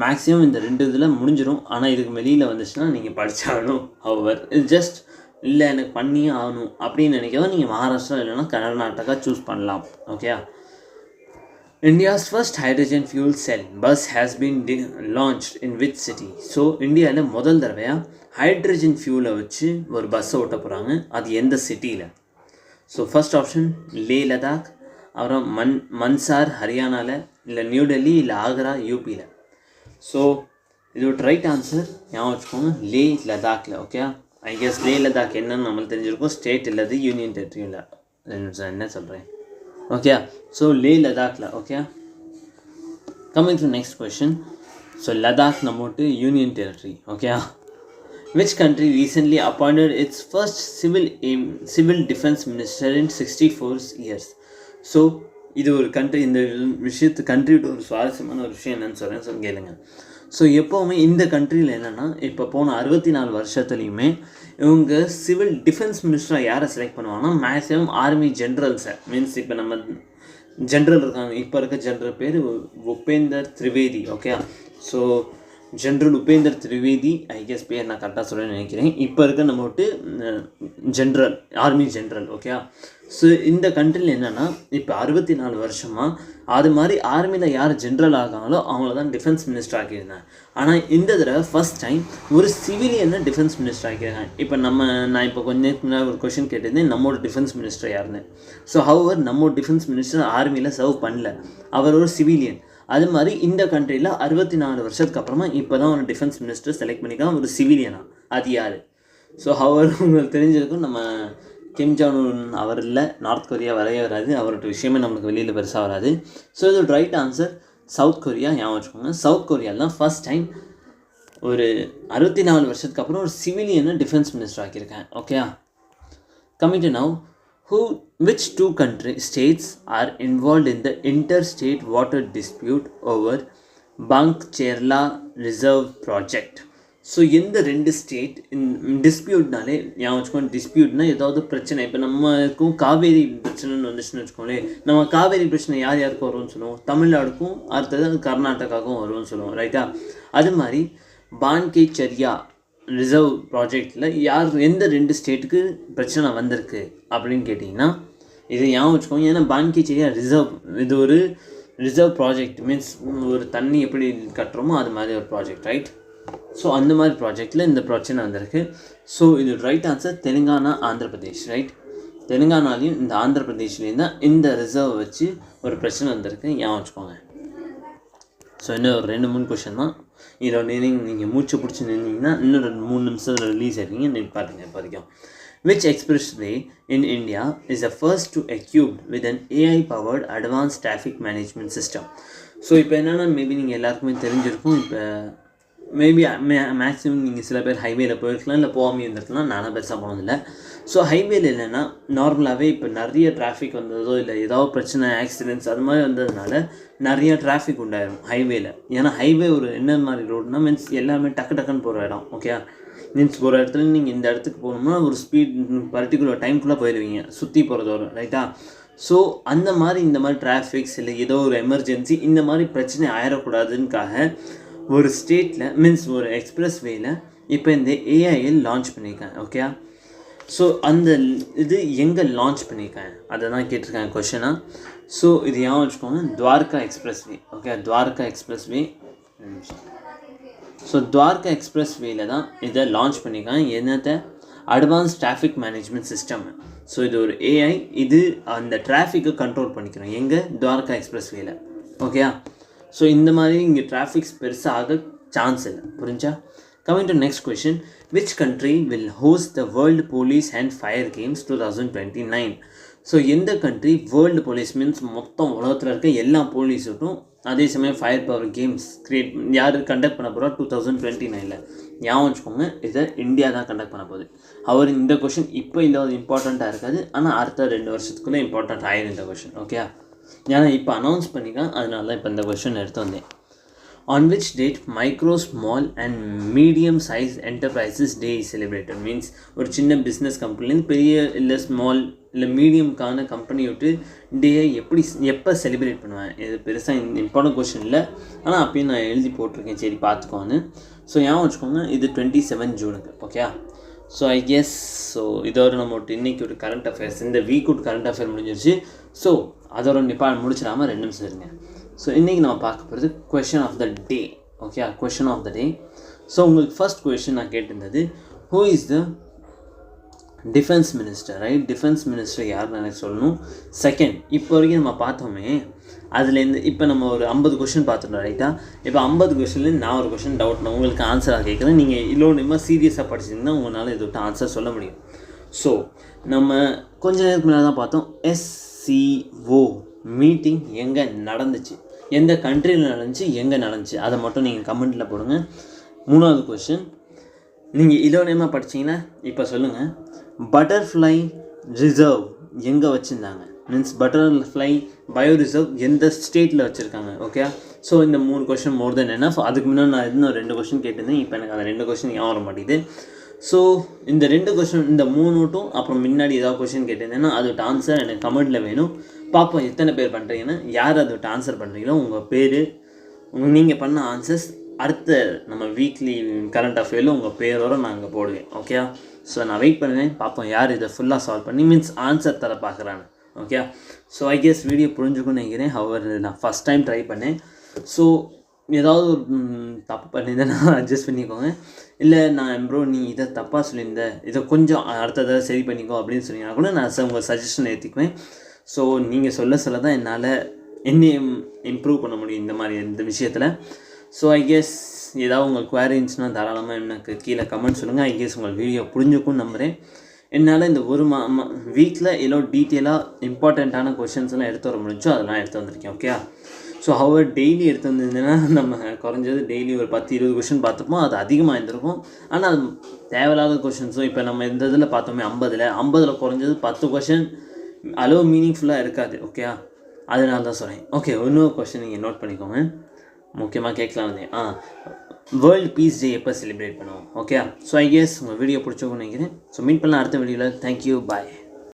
மேக்ஸிமம் இந்த 2 இதில் முடிஞ்சிடும். ஆனால் இதுக்கு வெளியில் வந்துச்சுன்னா நீங்கள் படித்தாகணும். ஹவர் இது ஜஸ்ட் இல்லை எனக்கு பண்ணியே ஆகணும் அப்படின்னு நினைக்கிறதோ நீங்கள் மகாராஷ்டிரா இல்லைன்னா கர்நாடகா சூஸ் பண்ணலாம். Okay, India's first hydrogen fuel cell bus has been launched in which city? So இந்தியாவில் முதல் தடவையாக ஹைட்ரஜன் ஃபியூலை வச்சு ஒரு பஸ்ஸை ஓட்ட போகிறாங்க. அது எந்த சிட்டியில்? So first option Leh Ladakh, அப்புறம் மன்சார் ஹரியானாவில், இல்லை நியூ டெல்லி, இல்லை ஆக்ரா யூபியில். ஸோ இதோட ரைட் ஆன்சர் ஞாபகம் வச்சுக்கோங்க, லே லடாக்கில். Okay, I guess Leh Ladakh என்னன்னு நம்மளுக்கு தெரிஞ்சிருக்கும், ஸ்டேட் இல்லாது யூனியன் டெரிட்டரியில். என்ன சொல்கிறேன்? ஓகே, ஸோ லே லடாக்கில். Okay, coming to next question. So Ladakh நம்மட்டு union territory. Okay, which country recently appointed its first civil defence minister in 64 years? So இது ஒரு கண்ட்ரி. இந்த கண்ட்ரியோட ஒரு சுவாரஸ்யமான ஒரு விஷயம் என்னன்னு சொல்கிறேன், கேளுங்க. ஸோ எப்போவுமே இந்த கண்ட்ரியில் என்னென்னா, இப்போ போன 64 வருஷத்துலேயுமே இவங்க சிவில் டிஃபென்ஸ் மினிஸ்டராக யாரை செலக்ட் பண்ணுவாங்கன்னா மேக்ஸிமம் ஆர்மி ஜென்ரல்ஸை. மீன்ஸ் இப்போ நம்ம ஜென்ரல் இருக்காங்க, இப்போ இருக்க ஜென்ரல் பேர் Upendra Trivedi. Okay, so general Upendra Trivedi, I guess பேர் நான் கரெக்டாக சொல்கிறேன்னு நினைக்கிறேன். இப்போ இருக்க நம்ம general army general. Okay, so இந்த கண்ட்ரியில் என்னென்னா இப்போ 64 வருஷமாக அது மாதிரி ஆர்மியில் யார் ஜென்ரல் ஆகாங்களோ அவங்கள தான் டிஃபென்ஸ் மினிஸ்டர் ஆக்கியிருந்தாங்க. ஆனால் இந்த தடவை ஃபஸ்ட் டைம் ஒரு சிவிலியனை டிஃபென்ஸ் மினிஸ்டர் ஆக்கியிருக்காங்க. இப்போ நான் இப்போ கொஞ்ச நேரத்துக்கு முன்னாடி ஒரு கொஷின் கேட்டிருந்தேன், நம்மளோட டிஃபென்ஸ் மினிஸ்டர் யாருன்னு. ஸோ ஹவர் நம்ம டிஃபென்ஸ் மினிஸ்டர் ஆர்மியில் சர்வ் பண்ணல, அவர் ஒரு சிவிலியன். அது மாதிரி இந்த கண்ட்ரியில் 64 வருஷத்துக்கு அப்புறமா இப்போ தான் ஒரு டிஃபென்ஸ் மினிஸ்டர் செலக்ட் பண்ணிக்கலாம், ஒரு சிவிலியனா. அது யார்? ஸோ ஹவர் உங்களுக்கு தெரிஞ்சிருக்கும், நம்ம கிம் ஜாங் உன் அவர் இல்லை, நார்த் கொரியா வரவே வராது, அவரோட விஷயமே நம்மளுக்கு வெளியில் பெருசாக வராது. ஸோ இதோட ரைட் ஆன்சர் சவுத் கொரியா. ஞாபகம் வச்சுக்கோங்க, சவுத் கொரியாவில் தான் ஃபர்ஸ்ட் டைம் ஒரு 64 வருஷத்துக்கு அப்புறம் ஒரு சிவிலியனை டிஃபென்ஸ் மினிஸ்டர் ஆக்கியிருக்கேன். Okay, coming to now, which 2 states are involved in the interstate water dispute over Bankcherla Reserve project? So எந்த 2 ஸ்டேட் டிஸ்பியூட்னாலே ஞாபகம் வச்சுக்கோங்க. டிஸ்பியூட்னா ஏதாவது பிரச்சனை. இப்போ நம்மக்கும் காவேரி பிரச்சனைன்னு வந்துச்சுன்னு வச்சுக்கோங்களேன், நம்ம காவேரி பிரச்சனை யார் யாருக்கும் வரும்னு சொல்லுவோம், தமிழ்நாடுக்கும் அடுத்தது கர்நாடகாவுக்கும் வரும்னு சொல்லுவோம், ரைட்டா? அது மாதிரி பான்கேச்சரியா ரிசர்வ் ப்ராஜெக்டில் எந்த 2 ஸ்டேட்டுக்கு பிரச்சனை வந்திருக்கு அப்படின்னு கேட்டிங்கன்னா இதை ஞாபகம் வச்சுக்கோங்க. ஏன்னா பான்கேச்சரியா இது ஒரு ரிசர்வ் ப்ராஜெக்ட். மீன்ஸ் ஒரு தண்ணி எப்படி கட்டுறோமோ அது மாதிரி ஒரு ப்ராஜெக்ட், ரைட்? ஸோ அந்த மாதிரி ப்ராஜெக்டில் இந்த பிரச்சனை வந்திருக்கு. ஸோ இது right answer Telangana, Andhra Pradesh, right? தெலுங்கானாலையும் இந்த ஆந்திர பிரதேஷ்லேயும் தான் இந்த ரிசர்வ் வச்சு ஒரு பிரச்சனை வந்திருக்கு, ஞாபகம் வச்சுக்கோங்க. ஸோ இன்னும் ஒரு 2-3 கொஷின் தான். இதோட நீங்கள் மூச்சு பிடிச்சி நின்னீங்கன்னா இன்னும் 3 நிமிஷத்தில் ரிலீஸ் ஆகிருக்கீங்க, நிற்பாட்டுங்க இப்போ வரைக்கும். Which expressway in India is the first to equipped with an AI-powered advanced traffic management system? So இப்போ என்னென்னா, மேபி நீங்கள் எல்லாருக்குமே தெரிஞ்சிருக்கும். இப்போ மேபி மேக்ஸிமம் நீங்கள் சில பேர் ஹைவேல போயிருக்கலாம், இல்லை போகாமல் இருந்திருக்கலாம். நானும் பெருசாக போனதில்லை. ஸோ ஹைவேல என்னென்னா நார்மலாகவே இப்போ நிறைய டிராஃபிக் வந்ததோ இல்லை ஏதாவது பிரச்சனை ஆக்சிடென்ட்ஸ் அது மாதிரி வந்ததுனால நிறைய டிராஃபிக் உண்டாயிரும் ஹைவேல. ஏன்னா ஹைவே ஒரு என்ன மாதிரி ரோடுனா, மீன்ஸ் எல்லாமே டக்குன்னு போகிற இடம். ஓகே, மீன்ஸ் ஒரு இடத்துல நீங்கள் இந்த இடத்துக்கு போகணும்னா ஒரு ஸ்பீட் பர்டிகுலர் டைம்குள்ளே போயிடுவீங்க, சுற்றி போகிறது வரும், ரைட்டா? ஸோ அந்த மாதிரி இந்த மாதிரி டிராஃபிக்ஸ் இல்லை ஏதோ ஒரு எமர்ஜென்சி இந்த மாதிரி பிரச்சனை ஆயிடக்கூடாதுன்னுக்காக ஒரு ஸ்டேட்டில் மீன்ஸ் ஒரு எக்ஸ்பிரஸ் வேயில் இப்போ இந்த ஏஐயை லான்ச் பண்ணியிருக்கேன். ஓகே, ஸோ அந்த இது எங்கே லான்ச் பண்ணியிருக்கேன் அதை தான் கேட்டிருக்கேன் கொஷனாக. ஸோ இது ஞாபகம் வச்சுக்கோங்க, Dwarka expressway. Okay, Dwarka expressway. So Dwarka எக்ஸ்பிரஸ்வேல தான் இதை லான்ச் பண்ணியிருக்காங்க. என்னத்தை? Advance traffic management system. So இது ஒரு ஏஐ, இது அந்த டிராஃபிக்கை கண்ட்ரோல் பண்ணிக்கிறோம் எங்கே? துவாரகா எக்ஸ்பிரஸ்வேல. ஓகேயா? ஸோ இந்த மாதிரி இங்கே டிராஃபிக்ஸ் பெருசாக சான்ஸ் இல்லை. புரிஞ்சா? Coming to next question, which country will host the World Police and Fire Games 2029? So எந்த கண்ட்ரி வேர்ல்டு போலீஸ் மீன்ஸ் மொத்தம் உலகத்தில் இருக்க எல்லா போலீஸுட்டும் அதே சமயம் ஃபயர் பவர் கேம்ஸ் யார் கண்டக்ட் பண்ண போகிறா 2029? ஞாபகம் வச்சுக்கோங்க, இதை இந்தியா தான் கண்டக்ட் பண்ண போகுது. அவர் இந்த கொஷின் இப்போ இல்லாத இம்பார்ட்டண்ட்டாக இருக்காது, ஆனால் அடுத்த 2 வருஷத்துக்குள்ளே இம்பார்ட்டண்ட் ஆயிடும் இந்த கொஷின். ஓகே, ஏன்னா இப்போ அனௌன்ஸ் பண்ணிக்கலாம், அதனால தான் இப்போ இந்த கொஷின் எடுத்து வந்தேன். On which date micro, small and medium size enterprises day is celebrated? Means ஒரு சின்ன பிஸ்னஸ் கம்பெனிலேருந்து பெரிய இல்லை ஸ்மால் இல்லை மீடியம்கான கம்பெனி விட்டு டேயை எப்போ செலிப்ரேட் பண்ணுவேன்? இது பெருசாக இம்பார்ட்டன்ட் கொஷின் இல்லை, ஆனால் அப்பயும் நான் எழுதி போட்டிருக்கேன், சரி பார்த்துக்கோன்னு. ஸோ ஞாபகம் வச்சுக்கோங்க, இது 27 ஜூனுக்கு. Okay, so I guess so இதோட நம்ம இன்றைக்கி ஒரு கரண்ட் அஃபேர்ஸ், இந்த வீக் ஒரு கரண்ட் அஃபேர் முடிஞ்சிருச்சு. ஸோ அதோட முடிச்சிடாமல் 2 நிமிஷம் இருங்க. ஸோ இன்றைக்கி நம்ம பார்க்க போகிறது question of the day. Okay, question of the day. So உங்களுக்கு ஃபர்ஸ்ட் கொஷின் நான் கேட்டிருந்தது, who is the defence minister? Right, defence minister யாருன்னு எனக்கு சொல்லணும். செகண்ட், இப்போ வரைக்கும் நம்ம பார்த்தோமே, அதுலேருந்து இப்போ நம்ம ஒரு 50 கொஷின் பார்த்துட்டோம். ரைட்டா? இப்போ 50 கொஷின்லேருந்து நான் ஒரு கொஷின் டவுட் நான் உங்களுக்கு ஆன்சராக கேட்குறேன். நீங்கள் இன்னொன்று சீரியஸாக படிச்சிங்கன்னா உங்களால் இது விட்டு ஆன்சர் சொல்ல முடியும். ஸோ நம்ம கொஞ்ச நேரத்துக்கு முன்னாடி தான் பார்த்தோம், SCO மீட்டிங் எங்கே நடந்துச்சு, எந்த கண்ட்ரியில் நடந்துச்சு, எங்கே நடந்துச்சு, அதை மட்டும் நீங்கள் கமெண்ட்டில் போடுங்க. 3வது கொஷின், நீங்கள் இலவனமாக படிச்சிங்கன்னா இப்போ சொல்லுங்கள், பட்டர்ஃப்ளை ரிசர்வ் எங்கே வச்சுருந்தாங்க? மீன்ஸ் பட்டர்ஃப்ளை பயோ ரிசர்வ் எந்த ஸ்டேட்டில் வச்சுருக்காங்க? ஓகே, ஸோ இந்த 3 கொஷின் மோர் தென் என்ன. அதுக்கு முன்னாடி நான் இன்னும் 2 கொஷின் கேட்டிருந்தேன், இப்போ எனக்கு அந்த 2 கொஷின் ஞாபகம் வர மாட்டேங்குது. ஸோ இந்த 2 கொஷின், இந்த 3 மட்டும் அப்புறம் முன்னாடி ஏதாவது கொஷின் கேட்டிருந்தேன்னா அதோட ஆன்சர் எனக்கு கமெண்ட்டில் வேணும். பார்ப்போம் எத்தனை பேர் பண்ணுறீங்கன்னா. யார் அதோட ஆன்சர் பண்ணுறீங்களோ உங்கள் பேர், நீங்கள் பண்ண ஆன்சர்ஸ் அடுத்த நம்ம வீக்லி கரண்ட் அஃபேரில் உங்கள் பேரோடு நான் அங்கே போடுவேன். ஓகே, ஸோ நான் வெயிட் பண்ணுவேன், பார்ப்போம் யார் இதை ஃபுல்லாக சால்வ் பண்ணி மீன்ஸ் ஆன்சர் தர பார்க்குறான்னு. Okay, so I guess video புரிஞ்சுக்குன்னு நினைக்கிறேன். ஹவர் நான் ஃபஸ்ட் டைம் ட்ரை பண்ணேன். ஸோ ஏதாவது ஒரு தப்பு பண்ணியிருந்தேன்னா அட்ஜஸ்ட் பண்ணிக்கோங்க. இல்லை நான் ப்ரோ நீ இதை தப்பாக சொல்லியிருந்த, இதை கொஞ்சம் அடுத்ததை சரி பண்ணிக்கோ அப்படின்னு சொன்னீங்கன்னா கூட நான் உங்கள் சஜஷன் ஏற்றிக்குவேன். ஸோ நீங்கள் சொல்ல தான் என்னால் என்னையும் இம்ப்ரூவ் பண்ண முடியும் இந்த விஷயத்தில். ஸோ ஐ கெஸ் ஏதாவது உங்களுக்கு குவாரி இருந்துச்சுன்னா தாராளமாக எனக்கு கீழே கமெண்ட் சொல்லுங்கள். ஐ கெஸ் உங்கள் வீடியோ புரிஞ்சுக்கும்னு நம்புகிறேன். என்னால் இந்த ஒரு வீக்கில் எவ்வளோ டீட்டெயிலாக இம்பார்ட்டண்ட்டான கொஷின்ஸ் எல்லாம் எடுத்து வர முடிஞ்சோ அதெல்லாம் எடுத்து வந்திருக்கேன். ஓகே, ஸோ ஹவர் டெய்லி எடுத்து வந்திருந்தேன்னா நம்ம குறைஞ்சது டெய்லி ஒரு 10-20 கொஷின் பார்த்துப்போம், அது அதிகமாக இருந்திருக்கும். ஆனால் அது தேவையில்லாத கொஷின்ஸும் இப்போ நம்ம இந்த இதில் பார்த்தோமே 50ல் குறைஞ்சது 10 கொஷின் அளவு மீனிங்ஃபுல்லாக இருக்காது. ஓகே, அதனால தான் சொல்கிறேன். ஓகே, இன்னொரு கொஷின் நீங்கள் நோட் பண்ணிக்கோங்க, முக்கியமாக கேட்கலாம் இருந்தேன். வேர்ல்டு பீஸ் டே எப்போ செலிப்ரேட் பண்ணுவோம்? ஓகே, ஸோ ஐ கெஸ் உங்கள் வீடியோ பிடிச்சோன்னு நினைக்கிறேன். ஸோ மீட் பண்ணலாம் அடுத்த வீடியோவில். தேங்க்யூ, பாய்.